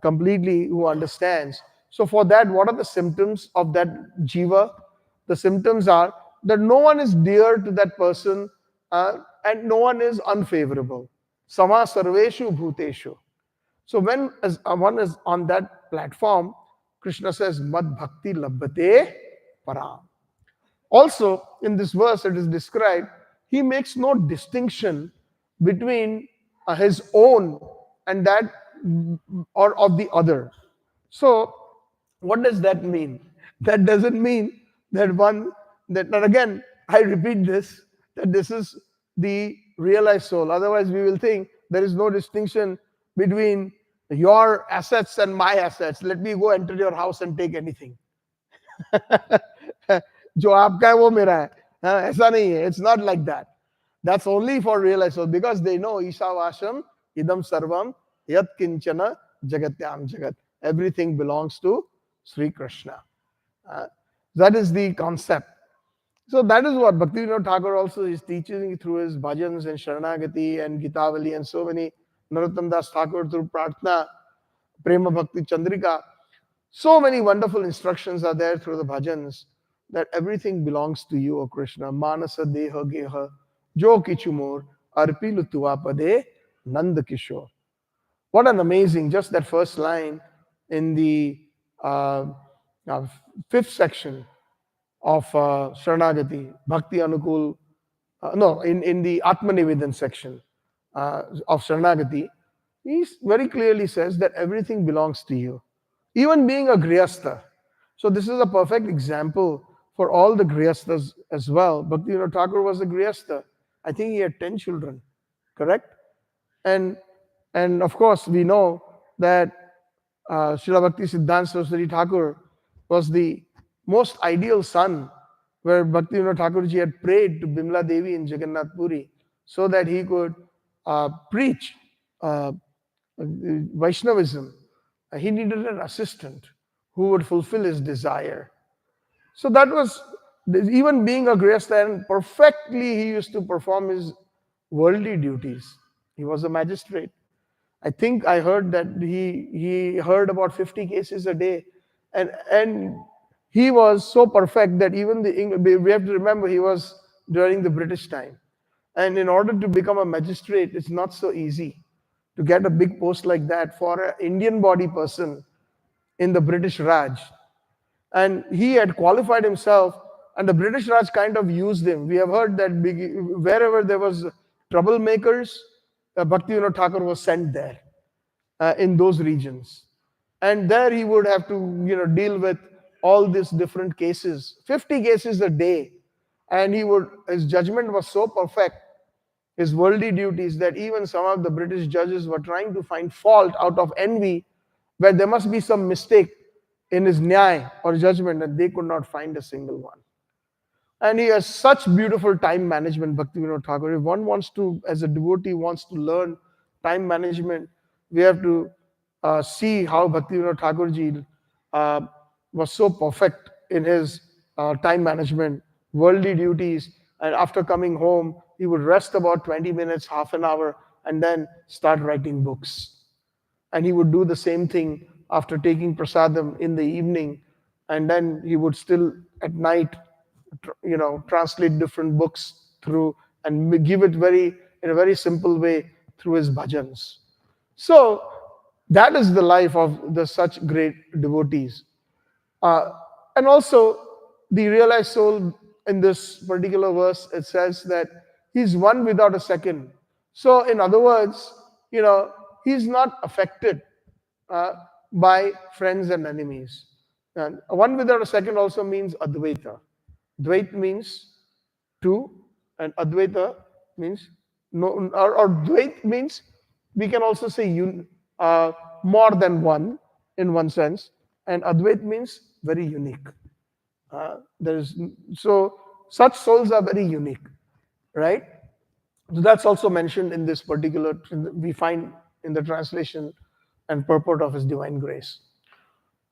completely who understands. So for that, what are the symptoms of that jiva? The symptoms are that no one is dear to that person and no one is unfavorable. Sama sarveshu bhuteshu. So when one is on that platform, Krishna says, Mad bhakti labbate param. Also, in this verse, it is described, he makes no distinction between his own and that or of the other. So, what does that mean? That doesn't mean that one, that again, I repeat this, that this is the realized soul. Otherwise, we will think there is no distinction between your assets and my assets. Let me go enter your house and take anything. जो आपका है वो मेरा है. ऐसा नहीं है. It's not like that. That's only for realized soul, because they know Ishavasham idam sarvam yat kinchana jagatyam jagat. Everything belongs to Sri Krishna. That is the concept. So that is what Bhaktivinoda Thakur also is teaching through his bhajans and Sharanagati and Gitavali and so many. Narottam Das Thakur through Prarthana, Prema Bhakti Chandrika. So many wonderful instructions are there through the bhajans, that everything belongs to you, O Krishna. Manasa deha geha jo kichu mor arpilu tuapade nanda kishore. What an amazing, just that first line in the fifth section of Sharanagati, Bhakti Anukul, in the Atmanivedan section of Sharanagati, he very clearly says that everything belongs to you. Even being a Grihastha. So this is a perfect example for all the Grihasthas as well. Bhaktivinoda Thakur was a Grihastha. I think he had 10 children, correct? And of course, we know that Srila Bhakti Siddhanta Saraswati Thakur was the most ideal son, where Bhaktivinoda Thakurji had prayed to Bimla Devi in Jagannath Puri so that he could preach Vaishnavism. He needed an assistant who would fulfill his desire. So that was, even being a Grihastha, and perfectly he used to perform his worldly duties. He was a magistrate. I think I heard that he heard about 50 cases a day, and he was so perfect that even we have to remember he was during the British time, and in order to become a magistrate, it's not so easy to get a big post like that for an Indian body person in the British Raj. And he had qualified himself, and the British Raj kind of used him. We have heard that wherever there was troublemakers, Bhaktivinoda Thakur was sent there in those regions. And there he would have to deal with all these different cases, 50 cases a day. And his judgment was so perfect, his worldly duties, that even some of the British judges were trying to find fault out of envy, where there must be some mistake in his nyay or judgment, and they could not find a single one. And he has such beautiful time management, Bhaktivinoda Thakur. If one wants to, as a devotee, wants to learn time management, we have to see how Bhaktivinoda Thakurji was so perfect in his time management, worldly duties, and after coming home, he would rest about 20 minutes, half an hour, and then start writing books. And he would do the same thing after taking prasadam in the evening, and then he would still at night, translate different books through and give it in a very simple way through his bhajans. So that is the life of such great devotees. And also the realized soul, in this particular verse, it says that he's one without a second. So in other words, he's not affected by friends and enemies. And one without a second also means Advaita. Dvait means two, and Advaita means no, or Dvait means, we can also say more than one in one sense, and Advait means very unique. So such souls are very unique, right? So that's also mentioned in this particular, we find in the translation and purport of His Divine Grace.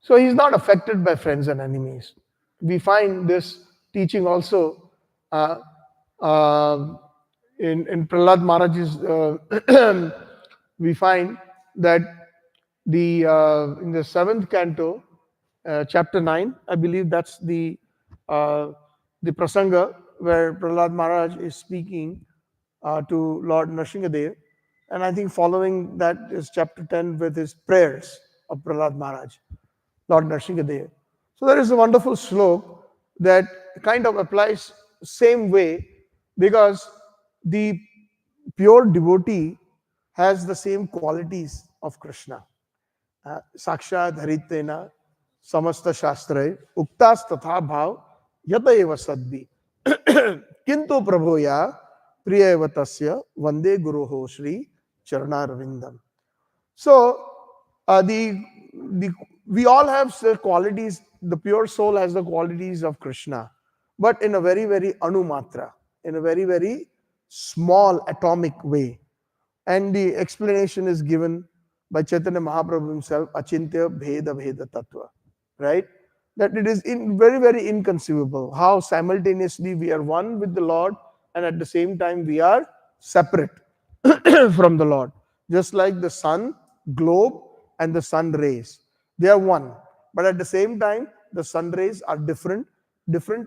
So he's not affected by friends and enemies. We find this teaching also in Prahlad Maharaj's. We find that in the 7th canto, chapter 9, I believe that's the prasanga where Prahlad Maharaj is speaking to Lord Nrsingadev, and I think following that is chapter 10 with his prayers of Prahlad Maharaj, Lord Nrsingadev. So there is a wonderful slok that kind of applies same way, because the pure devotee has the same qualities of Krishna. Sakshat haritena samasta shastra uktas tatha bhav yata eva sadbi. Kintu prabhoya priyavatasya vande guruho Shri Charanarvindam. So the we all have the qualities. The pure soul has the qualities of Krishna, but in a very very anumatra, in a very very small atomic way. And the explanation is given by Chaitanya Mahaprabhu himself, Achintya Bheda Bheda Tattva, right? That it is very, very inconceivable how simultaneously we are one with the Lord and at the same time we are separate from the Lord. Just like the sun, globe, and the sun rays. They are one. But at the same time, the sun rays are different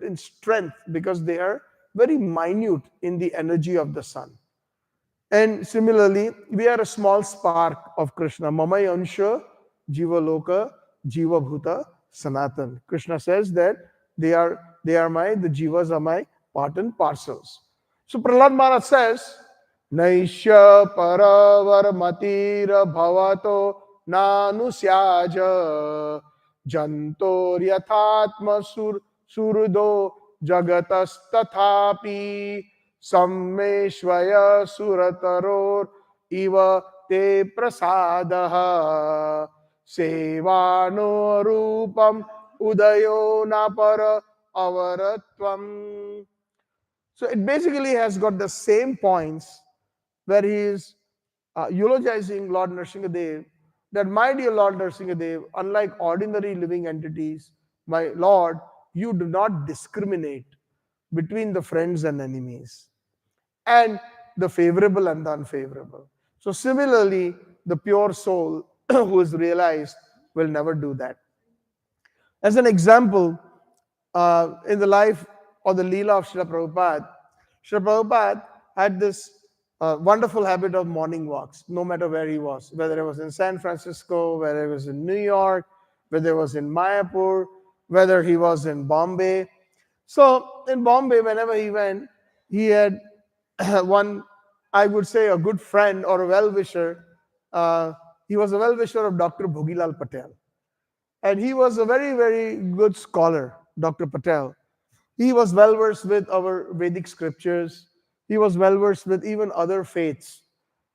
in strength because they are very minute in the energy of the sun. And similarly, we are a small spark of Krishna. Mamay Ansha, Jiva Loka, Jiva Bhuta, Sanatan. Krishna says that the Jivas are my part and parcels. So Prahlad Maharaj says, Naisha Paravar Matira Bhavato Nanusyaja Jantor Yathatma Surdo Jagatas Tathapi Sammeshvaya Surataror Iva Te Prasadaha Sevano Rupam Udayo Napara Avaratvam. So it basically has got the same points where he is eulogizing Lord Nrsimhadev, that my dear Lord Nrsimhadev, unlike ordinary living entities, my Lord, you do not discriminate between the friends and enemies, and the favorable and the unfavorable. So similarly, the pure soul who is realized will never do that. As an example, in the life or the Leela of Srila Prabhupada had this wonderful habit of morning walks, no matter where he was, whether it was in San Francisco, whether it was in New York, whether it was in Mayapur, whether he was in Bombay. So in Bombay, whenever he went, he had one, I would say, a good friend or a well-wisher. He was a well-wisher of Dr. Bhogilal Patel. And he was a very, very good scholar, Dr. Patel. He was well versed with our Vedic scriptures. He was well versed with even other faiths.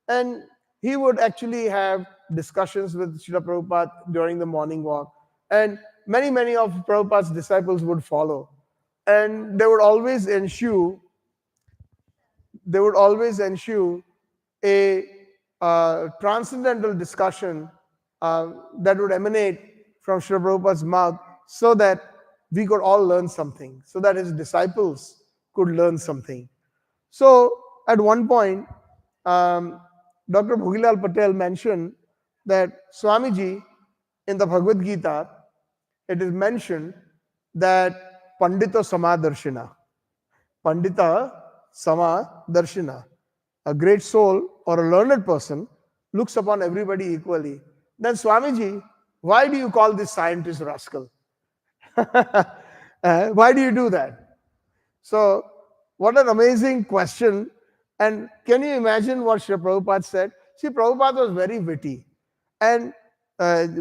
And he would actually have discussions with Srila Prabhupada during the morning walk. And many, many of Prabhupada's disciples would follow. And there would always ensue a transcendental discussion that would emanate from Srila Prabhupada's mouth, so that we could all learn something, so that his disciples could learn something. So at one point, Dr. Bhogilal Patel mentioned that Swamiji, in the Bhagavad Gita, it is mentioned that Pandita Samadarshina, Pandita Samadarshina, a great soul or a learned person, looks upon everybody equally. Then Swamiji, why do you call this scientist rascal? Why do you do that? So, what an amazing question. And can you imagine what Srila Prabhupada said? See, Prabhupada was very witty. And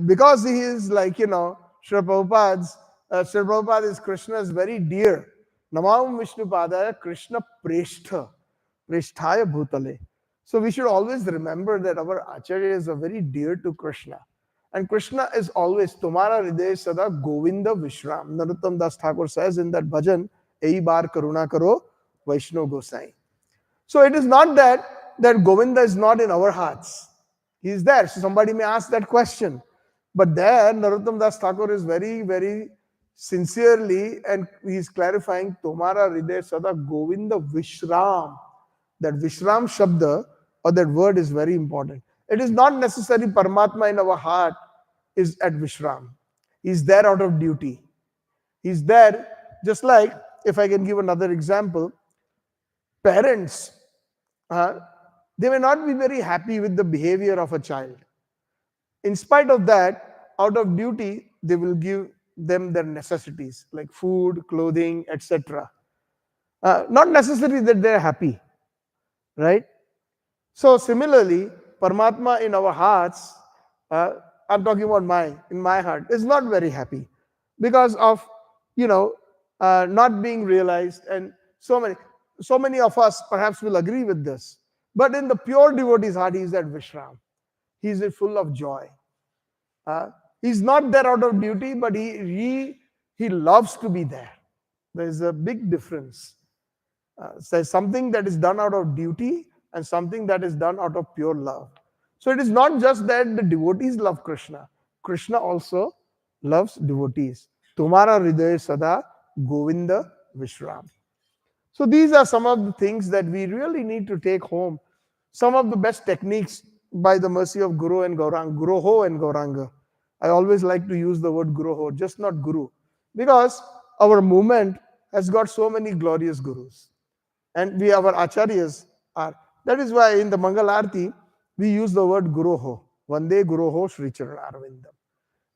because he is like, Srila Prabhupada is Krishna's very dear. Namam Vishnupadaya Krishna Preshtha, Presthaya Bhutale. So we should always remember that our acharyas are very dear to Krishna. And Krishna is always Tumara Hriday Sada Govinda Vishram. Narottam Das Thakur says in that bhajan, Ei bar karuna karo Vaishno Gosai. So it is not that Govinda is not in our hearts. He is there. So somebody may ask that question. But there, Narottam Das Thakur is very, very sincerely, and he is clarifying Tumara Hriday Sada Govinda Vishram. That Vishram Shabda or that word is very important. It is not necessary Paramatma in our heart is at Vishram. He is there out of duty. He is there, just like, if I can give another example, parents, they may not be very happy with the behavior of a child. In spite of that, out of duty, they will give them their necessities like food, clothing, etc. Not necessarily that they are happy, right? So similarly, Paramatma in our hearts, I'm talking about in my heart, is not very happy because of, not being realized and so many. So many of us perhaps will agree with this. But in the pure devotee's heart, he is at Vishram. He is full of joy. Uh, he's not there out of duty, but he loves to be there. There is a big difference. So something that is done out of duty and something that is done out of pure love. So it is not just that the devotees love Krishna. Krishna also loves devotees. Tumhara hriday sada Govinda Vishram. So these are some of the things that we really need to take home. Some of the best techniques by the mercy of Guru and Gauranga, Guruho and Gauranga. I always like to use the word Guruho, just not Guru. Because our movement has got so many glorious Gurus. And our acharyas are. That is why in the Mangal Arti, we use the word Guruho. Vande Guruho Sri Charana Arvindam.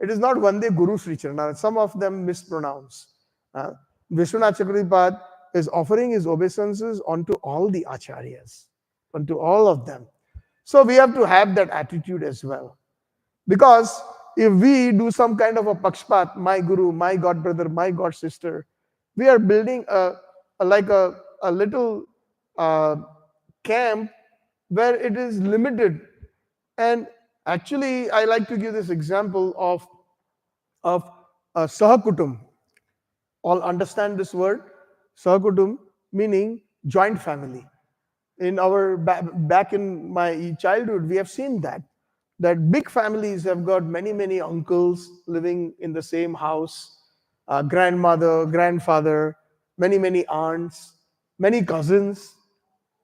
It is not Vande Guru Sri Charana. Some of them mispronounce. Vishwanath Chakravarti is offering his obeisances onto all the acharyas, onto all of them. So we have to have that attitude as well. Because if we do some kind of a pakshpat, my guru, my god brother, my god sister, we are building a little camp where it is limited. And actually, I like to give this example of sahakutum. All understand this word? Sahakutum meaning joint family. In our back in my childhood, we have seen that big families have got many uncles living in the same house, grandmother, grandfather, many aunts, many cousins,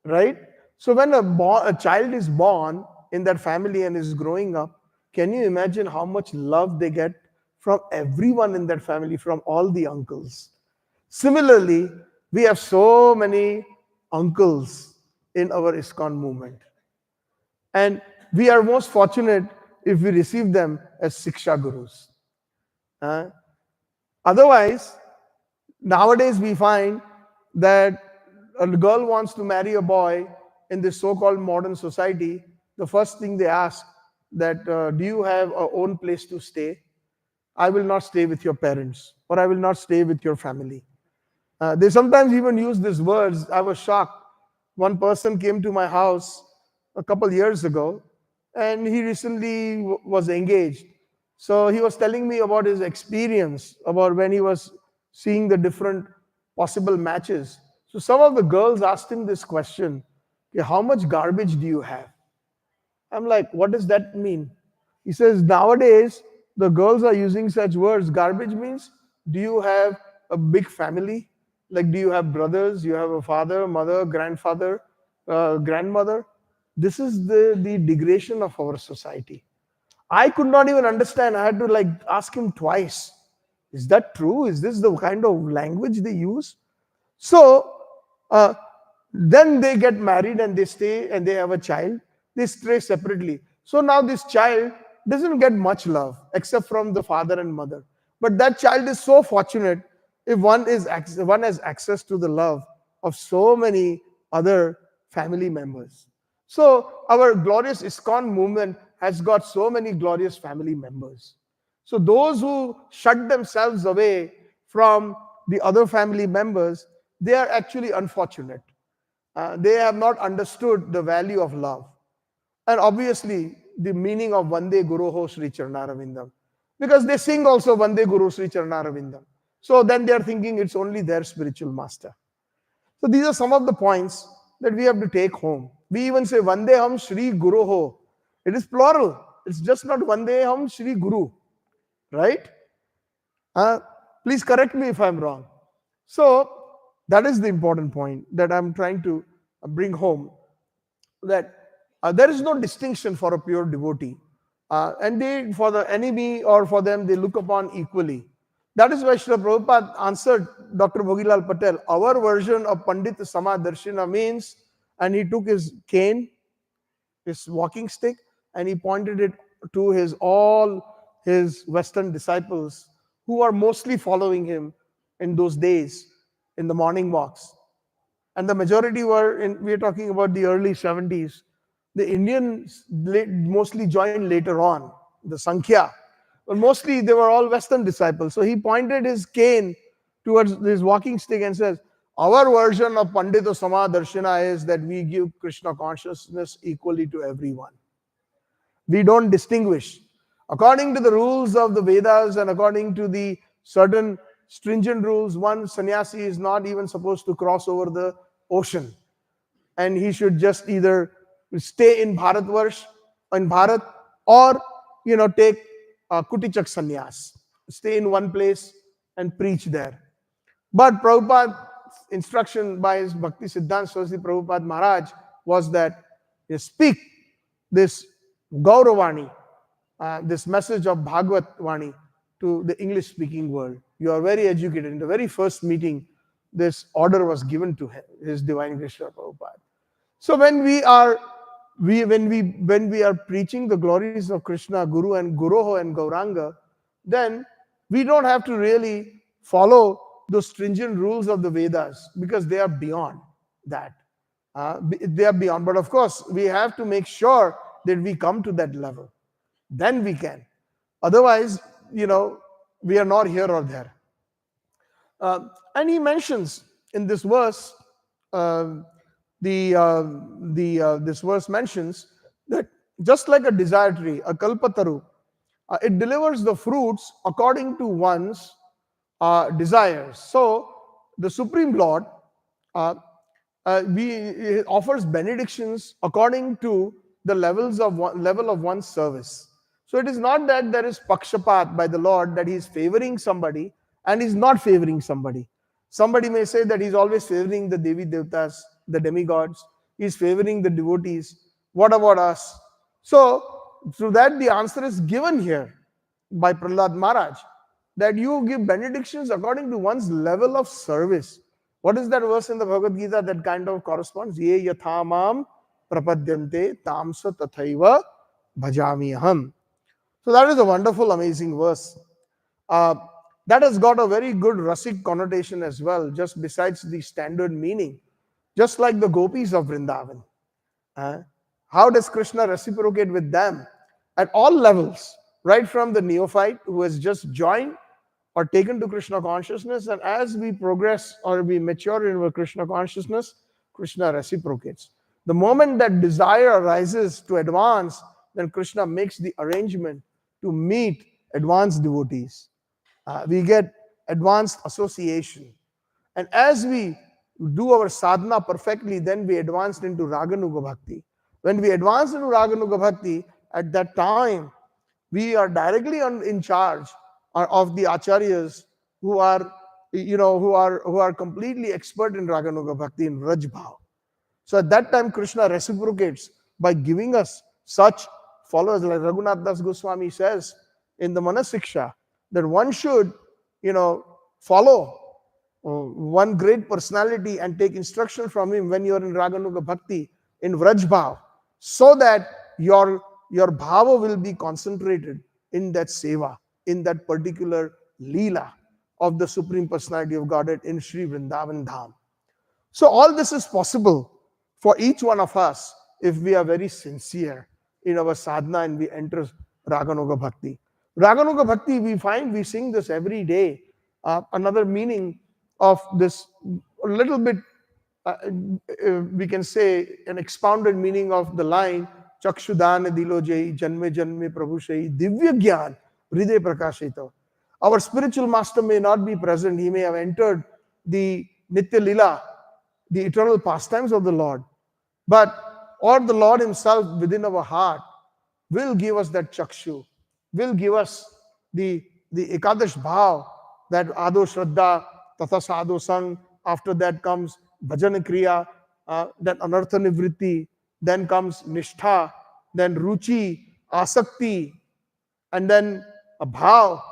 right? So when a child is born in that family and is growing up, can you imagine how much love they get from everyone in that family, from all the uncles? Similarly, we have so many uncles in our ISKCON movement. And we are most fortunate if we receive them as Siksha Gurus. Otherwise, nowadays we find that a girl wants to marry a boy in this so-called modern society. The first thing they ask that, do you have a own place to stay? I will not stay with your parents, or I will not stay with your family. They sometimes even use these words. I was shocked. One person came to my house a couple years ago, and he recently was engaged. So he was telling me about his experience, about when he was seeing the different possible matches. So some of the girls asked him this question, okay, how much garbage do you have? I'm like, what does that mean? He says, nowadays, the girls are using such words. Garbage means, do you have a big family? Like, do you have brothers? You have a father, mother, grandfather, grandmother? This is the degradation of our society. I could not even understand. I had to ask him twice. Is that true? Is this the kind of language they use? So then they get married and they stay and they have a child. They stay separately. So now this child doesn't get much love except from the father and mother. But that child is so fortunate if one has access to the love of so many other family members. So our glorious ISKCON movement has got so many glorious family members. So those who shut themselves away from the other family members, they are actually unfortunate. They have not understood the value of love. And obviously, the meaning of Vande Guruho Sri Charanaravindam. Because they sing also Vande Guru Sri Charanaravindam. So then they are thinking it's only their spiritual master. So these are some of the points that we have to take home. We even say Vandeham Sri Guruho. It is plural. It's just not Vandeham Sri Guru. Right? Please correct me if I'm wrong. So that is the important point that I'm trying to bring home. That there is no distinction for a pure devotee. And they, for the enemy or for them, they look upon equally. That is why Srila Prabhupada answered Dr. Bhogilal Patel, our version of Pandit Samadarshina means, and he took his cane, his walking stick, and he pointed it to all his Western disciples who are mostly following him in those days in the morning walks. And the majority we're talking about the early 70s. The Indians mostly joined later on, the Sankhya. But mostly they were all Western disciples. So he pointed his cane towards his walking stick and says, Our version of Pandita Samadarshana is that we give Krishna consciousness equally to everyone. We don't distinguish. According to the rules of the Vedas and according to the certain stringent rules, one sannyasi is not even supposed to cross over the ocean. And he should just either stay in in Bharat, or take Kutichak sannyas, stay in one place and preach there. But Prabhupada's instruction by his Bhakti Siddhanta Saraswati Prabhupada Maharaj was that you speak this Gauravani, this message of Bhagavad Vani to the English speaking world. You are very educated. In the very first meeting, this order was given to him, His Divine Grace Prabhupada. So when we are preaching the glories of Krishna, Guru and Guroho and Gauranga, then we don't have to really follow those stringent rules of the Vedas, because they are beyond that. They are beyond. But of course, we have to make sure that we come to that level. Then we can. Otherwise, we are not here or there. And he mentions in this verse, this verse mentions that just like a desire tree, a kalpataru, it delivers the fruits according to one's desires. So the Supreme Lord he offers benedictions according to the level of one's service. So it is not that there is pakshapat by the Lord, that he is favoring somebody and is not favoring somebody. Somebody may say that he's always favoring the Devi Devtas, the demigods. He's favoring the devotees. What about us? So through that, the answer is given here by Prahlad Maharaj, that you give benedictions according to one's level of service. What is that verse in the Bhagavad Gita that kind of corresponds? Ye yathamam prapadyante tamsa tathaiva bhajami aham. So that is a wonderful, amazing verse. That has got a very good rasic connotation as well, just besides the standard meaning. Just like the gopis of Vrindavan. How does Krishna reciprocate with them? At all levels, right from the neophyte who has just joined or taken to Krishna consciousness, and as we progress or we mature in our Krishna consciousness, Krishna reciprocates. The moment that desire arises to advance, then Krishna makes the arrangement to meet advanced devotees. We get advanced association. And as we do our sadhana perfectly, then we advance into Raganuga Bhakti. When we advance into Raganuga Bhakti, at that time, we are directly in charge of the acharyas who are completely expert in Raganuga Bhakti, in Raj Bhav. So at that time, Krishna reciprocates by giving us such followers. Like Raghunath Das Goswami says in the Manasiksha, that one should, follow one great personality and take instruction from him when you are in Raganuga Bhakti, in Vraj Bhav, so that your bhava will be concentrated in that seva, in that particular leela of the Supreme Personality of Godhead in Sri Vrindavan Dham. So all this is possible for each one of us if we are very sincere in our sadhana and we enter Raganuga Bhakti. Raganuga Bhakti, we sing this every day. Another meaning of this, a little bit, we can say, an expounded meaning of the line, Chakshudana dilo jai, janme janme prabhu shai, divya gyan, hriday prakashita. Our spiritual master may not be present. He may have entered the Nitya Lila, the eternal pastimes of the Lord. Or the Lord himself within our heart will give us that chakshu, will give us the Ekadash Bhav, that Ado Shraddha, Tatha Sadho Sang, after that comes Bhajan Kriya, then Anartha Nivritti, then comes Nishtha, then Ruchi, Asakti, and then a Bhav,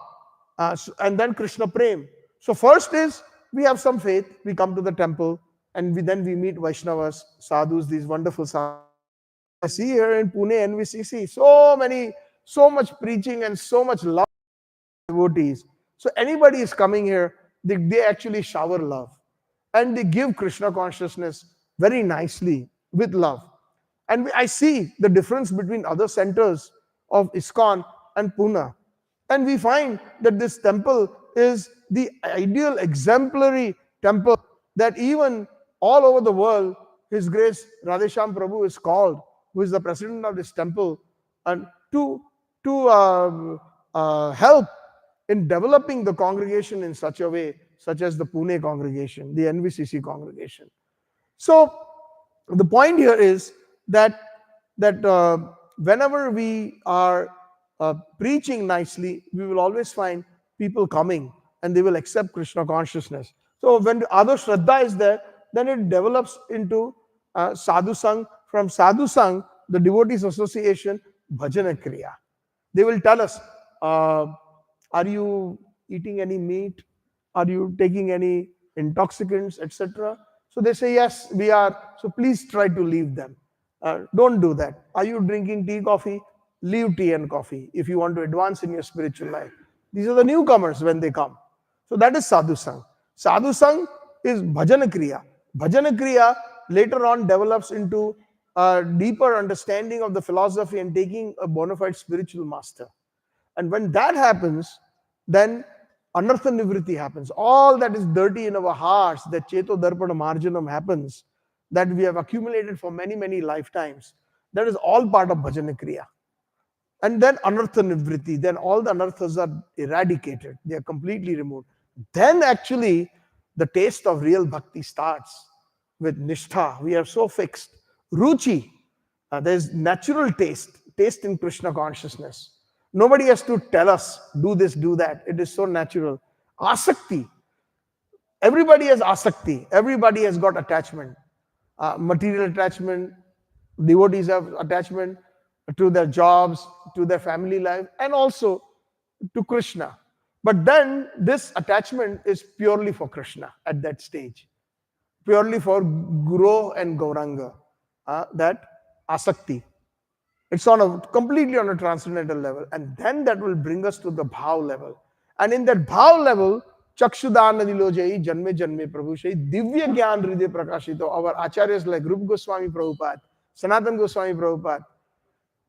and then Krishna Prem. So first is, we have some faith, we come to the temple, and then we meet Vaishnavas, sadhus, these wonderful sadhus. I see here in Pune, NVCC, so much preaching and so much love devotees. So anybody is coming here, they actually shower love. And they give Krishna consciousness very nicely with love. And I see the difference between other centers of ISKCON and Pune. And we find that this temple is the ideal exemplary temple that even all over the world, His Grace Radhesham Prabhu is called, who is the president of this temple, and to help in developing the congregation in such a way, such as the Pune congregation, the NVCC congregation. So the point here is that whenever we are preaching nicely, we will always find people coming and they will accept Krishna consciousness. So when the other Shraddha is there, then it develops into Sadhu Sang. From Sadhu Sang, the devotees association, Bhajana Kriya. They will tell us, are you eating any meat? Are you taking any intoxicants, etc.? So they say, yes, we are. So please try to leave them. Don't do that. Are you drinking tea, coffee? Leave tea and coffee if you want to advance in your spiritual life. These are the newcomers when they come. So that is Sadhu Sang. Sadhu Sang is Bhajana Kriya. Bhajana Kriya later on develops into a deeper understanding of the philosophy and taking a bona fide spiritual master. And when that happens, then anartha nivritti happens. All that is dirty in our hearts, that cheto darpana marjanam happens, that we have accumulated for many, many lifetimes. That is all part of bhajana kriya. And then anartha nivritti, then all the anarthas are eradicated. They are completely removed. Then actually the taste of real bhakti starts with nishtha. We are so fixed. Ruchi, there's natural taste in Krishna consciousness. Nobody has to tell us, do this, do that. It is so natural. Asakti. Everybody has asakti. Everybody has got attachment. Material attachment. Devotees have attachment to their jobs, to their family life, and also to Krishna. But then this attachment is purely for Krishna at that stage. Purely for Guru and Gauranga. That asakti. It's completely on a transcendental level. And then that will bring us to the bhav level. And in that bhav level, Chakshudana Dilojai, Janme Janme Prabhushai, Divya Gyan Hriday Prakashito, our acharyas like Rupa Goswami Prabhupada, Sanatana Goswami Prabhupada,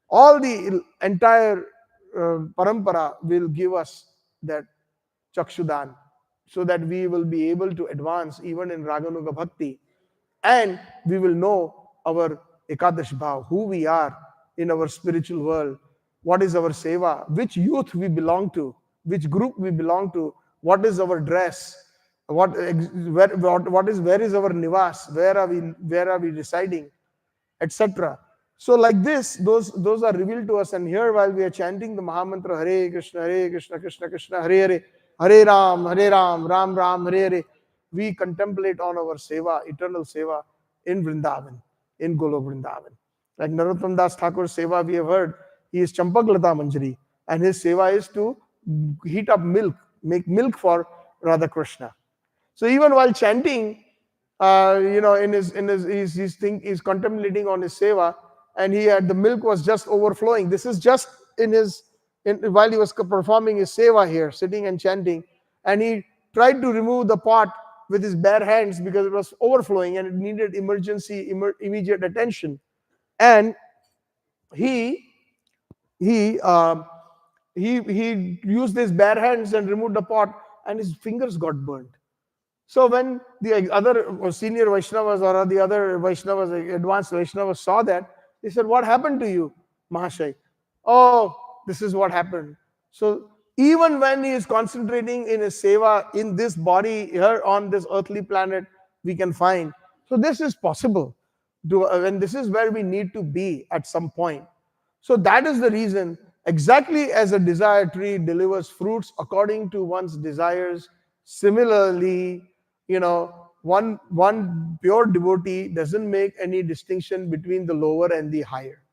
all the entire parampara will give us that Chakshudan, so that we will be able to advance even in Raganuga Bhakti, and we will know our Ekadash Bhav, who we are in our spiritual world, what is our seva, which youth we belong to, which group we belong to, what is our dress, where is our nivas, where are we residing, etc. So like this, those are revealed to us. And here, while we are chanting the Mahamantra Hare Krishna, Krishna Krishna, Hare Hare, Hare Ram, Ram Ram, Hare Hare, we contemplate on our seva, eternal seva in Vrindavan, in Golo Vrindavan. Like Narottam Das Thakur's seva, we have heard, he is Champak Lata Manjari, and his seva is to heat up milk, make milk for Radha Krishna. So even while chanting, he's contemplating on his seva, and the milk was just overflowing. This is just while he was performing his seva here, sitting and chanting, and he tried to remove the pot with his bare hands because it was overflowing and it needed immediate attention. And he used his bare hands and removed the pot, and his fingers got burnt. So when the other senior Vaishnavas or the other Vaishnavas, advanced Vaishnavas saw that, they said, "What happened to you, Mahashai?" "Oh, this is what happened." So even when he is concentrating in his seva in this body here on this earthly planet, we can find. So this is possible. And this is where we need to be at some point. So that is the reason, exactly as a desire tree delivers fruits according to one's desires, similarly, one pure devotee doesn't make any distinction between the lower and the higher.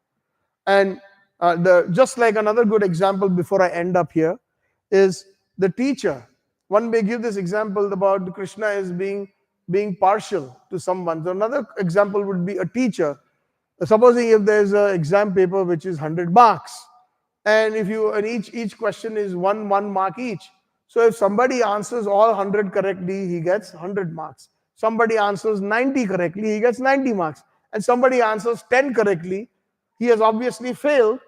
And just like another good example before I end up here is the teacher. One may give this example about Krishna as being partial to someone. So another example would be a teacher. Supposing if there's an exam paper which is 100 marks, and each question is one mark each. So if somebody answers all 100 correctly, he gets 100 marks. Somebody answers 90 correctly, he gets 90 marks. And somebody answers 10 correctly, he has obviously failed,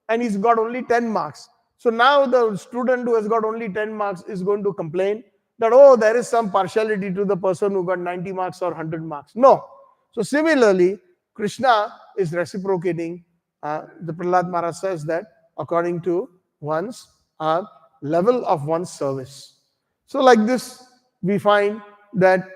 and he's got only 10 marks. So now the student who has got only 10 marks is going to complain that, oh, there is some partiality to the person who got 90 marks or 100 marks. No. So similarly, Krishna is reciprocating. The Prahlad Maharaj says that according to one's level of one's service. So like this, we find that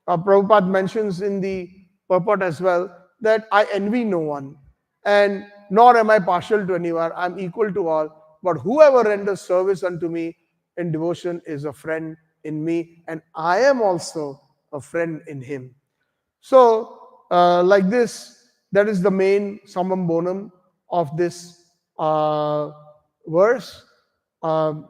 Prabhupada mentions in the purport as well that I envy no one, and nor am I partial to anyone. I'm equal to all. But whoever renders service unto me in devotion is a friend in me, and I am also a friend in him. So, like this, that is the main summum bonum of this verse. Um,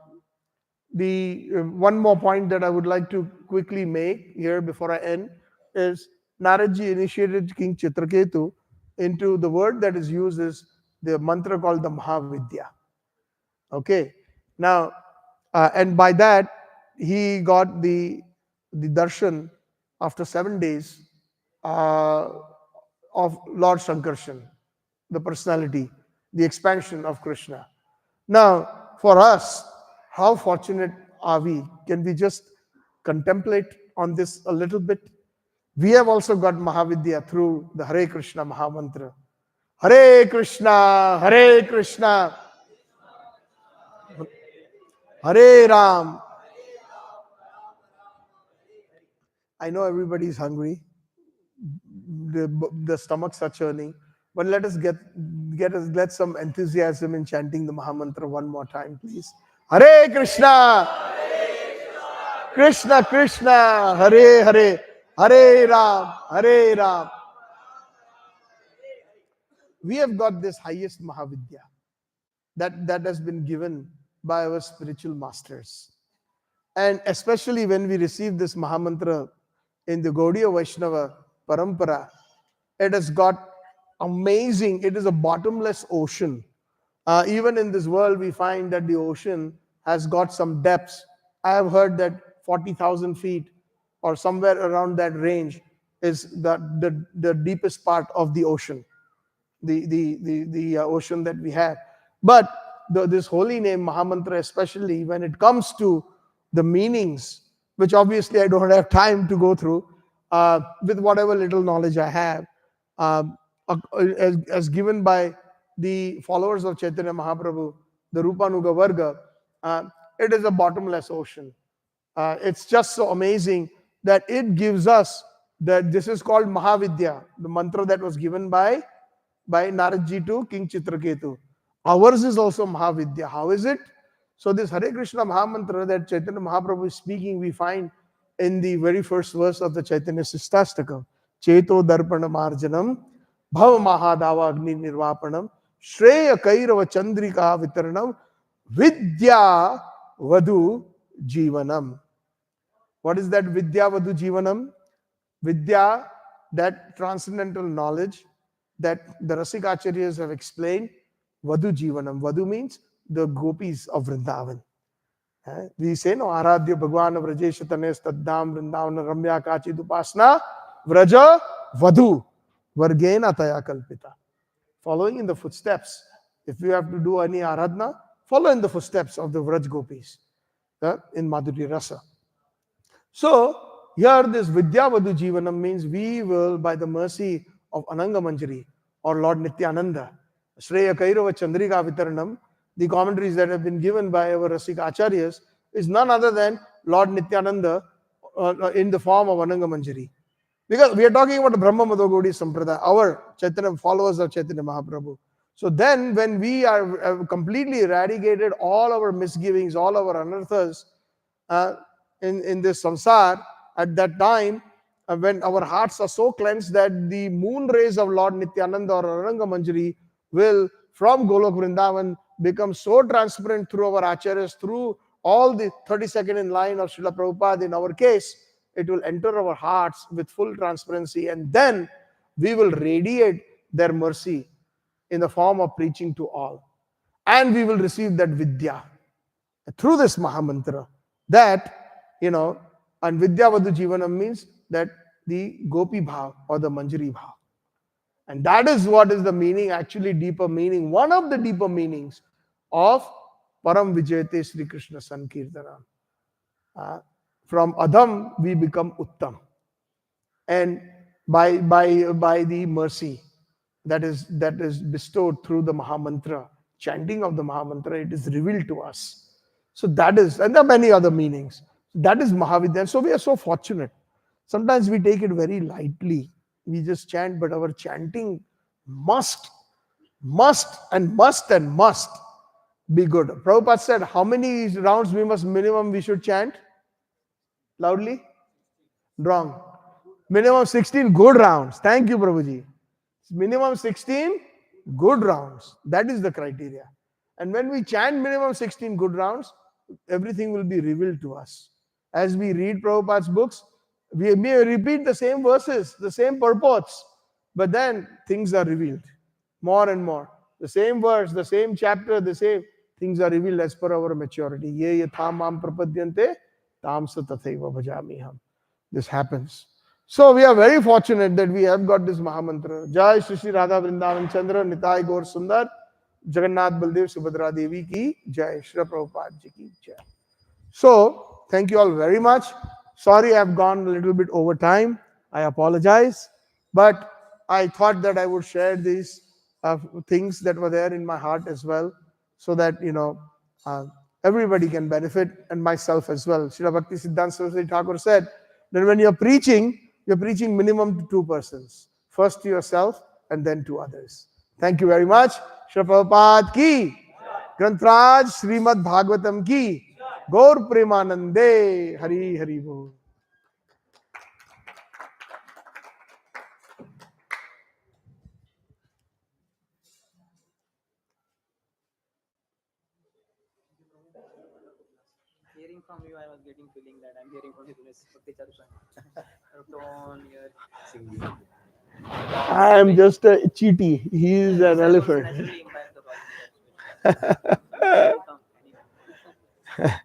the one more point that I would like to quickly make here before I end is Naradji initiated King Chitraketu into the word that is used is the mantra called the Mahavidya. Okay, now and by that he got the darshan after 7 days uh, of Lord Shankarshan, the personality, the expansion of Krishna. Now, for us, how fortunate are we? Can we just contemplate on this a little bit? We have also got Mahavidya through the Hare Krishna Mahamantra. Hare Krishna, Hare Krishna, Hare Ram. I know everybody is hungry. The stomachs are churning. But let us get some enthusiasm in chanting the Mahamantra one more time, please. Hare Krishna, Krishna Krishna, Hare Hare, Hare Ram, Hare Ram. We have got this highest Mahavidya that has been given by our spiritual masters. And especially when we receive this Mahamantra in the Gaudiya Vaishnava Parampara, it has got amazing, it is a bottomless ocean. Even in this world, we find that the ocean has got some depths. I have heard that 40,000 feet or somewhere around that range is the deepest part of the ocean, the ocean that we have. But this holy name, Mahamantra, especially when it comes to the meanings, which obviously I don't have time to go through, with whatever little knowledge I have, as given by the followers of Chaitanya Mahaprabhu, the Rupanuga Varga, it is a bottomless ocean. It's just so amazing that it gives us that this is called Mahavidya, the mantra that was given by Naradji to King Chitraketu. Ours is also Mahavidya. How is it? So this Hare Krishna Mahamantra that Chaitanya Mahaprabhu is speaking, we find in the very first verse of the Chaitanya Sistastakam. Cheto Darpana Marjanam, Bhav Mahadava Agni Nirvapanam, Shreya Kairava Chandrika Vitaranam, Vidya Vadu Jivanam. What is that Vidya Vadu Jivanam? Vidya, that transcendental knowledge that the Rasikacharyas have explained. Vadu Jivanam. Vadu means the gopis of Vrindavan. We say, no, Aradhya Bhagwan Vrajesha Tanes Taddam Vrindavan Ramya Kachi Dupasna Vraja Vadu Vargena Taya Kalpita. Following in the footsteps. If you have to do any Aradhana, follow in the footsteps of the Vraj gopis in Madhuri Rasa. So, here this Vidya Vadu Jivanam means we will, by the mercy of Ananga Manjari or Lord Nityananda, Shreya Kairava Chandrika Vitaranam, the commentaries that have been given by our Rasika Acharyas is none other than Lord Nityananda in the form of Ananga Manjari. Because we are talking about the Brahma Madhogodi Sampradaya, our Chaitanya followers of Chaitanya Mahaprabhu. So then when we are completely eradicated all our misgivings, all our anarthas in this samsar, at that time, when our hearts are so cleansed that the moon rays of Lord Nityananda or Ananga Manjari will, from Golok Vrindavan, become so transparent through our acharyas, through all the 32nd in line of Srila Prabhupada in our case, it will enter our hearts with full transparency, and then we will radiate their mercy in the form of preaching to all. And we will receive that Vidya through this Mahamantra. That, and Vidya Vadu Jivanam means that the Gopi Bhav or the Manjari Bhav. And that is what is the meaning, actually deeper meaning, one of the deeper meanings of Param Vijayate Sri Krishna Sankirtanam. From Adam we become Uttam. And by the mercy that is bestowed through the Mahamantra, chanting of the Mahamantra, it is revealed to us. So that is, and there are many other meanings. That is Mahavidya. And so we are so fortunate. Sometimes we take it very lightly. We just chant, but our chanting must, must be good. Prabhupada said, how many rounds we should chant? Loudly? Wrong. Minimum 16 good rounds. Thank you, Prabhuji. Minimum 16 good rounds. That is the criteria. And when we chant minimum 16 good rounds, everything will be revealed to us. As we read Prabhupada's books, we may repeat the same verses, the same purports, but then things are revealed more and more. The same verse, the same chapter, the same things are revealed as per our maturity. Ye yatham mam prapadyante tam sa tathaiva bhajamiham. This happens. So we are very fortunate that we have got this Mahamantra. Jai Shri Shri Radha Vrindavan Chandra Nitai Gaur Sundar Jagannath Baldev Subhadra Devi ki Jai. Shri Prabhupada ji ki Jai. So thank you all very much. Sorry I have gone a little bit over time. I apologize. But I thought that I would share these things that were there in my heart as well, so that everybody can benefit, and myself as well. Srila Bhakti Siddhanta Saraswati Thakur said that when you're preaching minimum to two persons. First to yourself and then to others. Thank you very much. Srila Prabhupada ki, Grantraj Srimad Bhagavatam ki, Gaur Premanande, Hari Hari Bol. Hearing from you, I was getting feeling that I'm hearing from His Bhakti Charupan. Tone, your singing. I am just a cheaty. He is an elephant. Naturally imbibe the body. That's why. Come, anyway.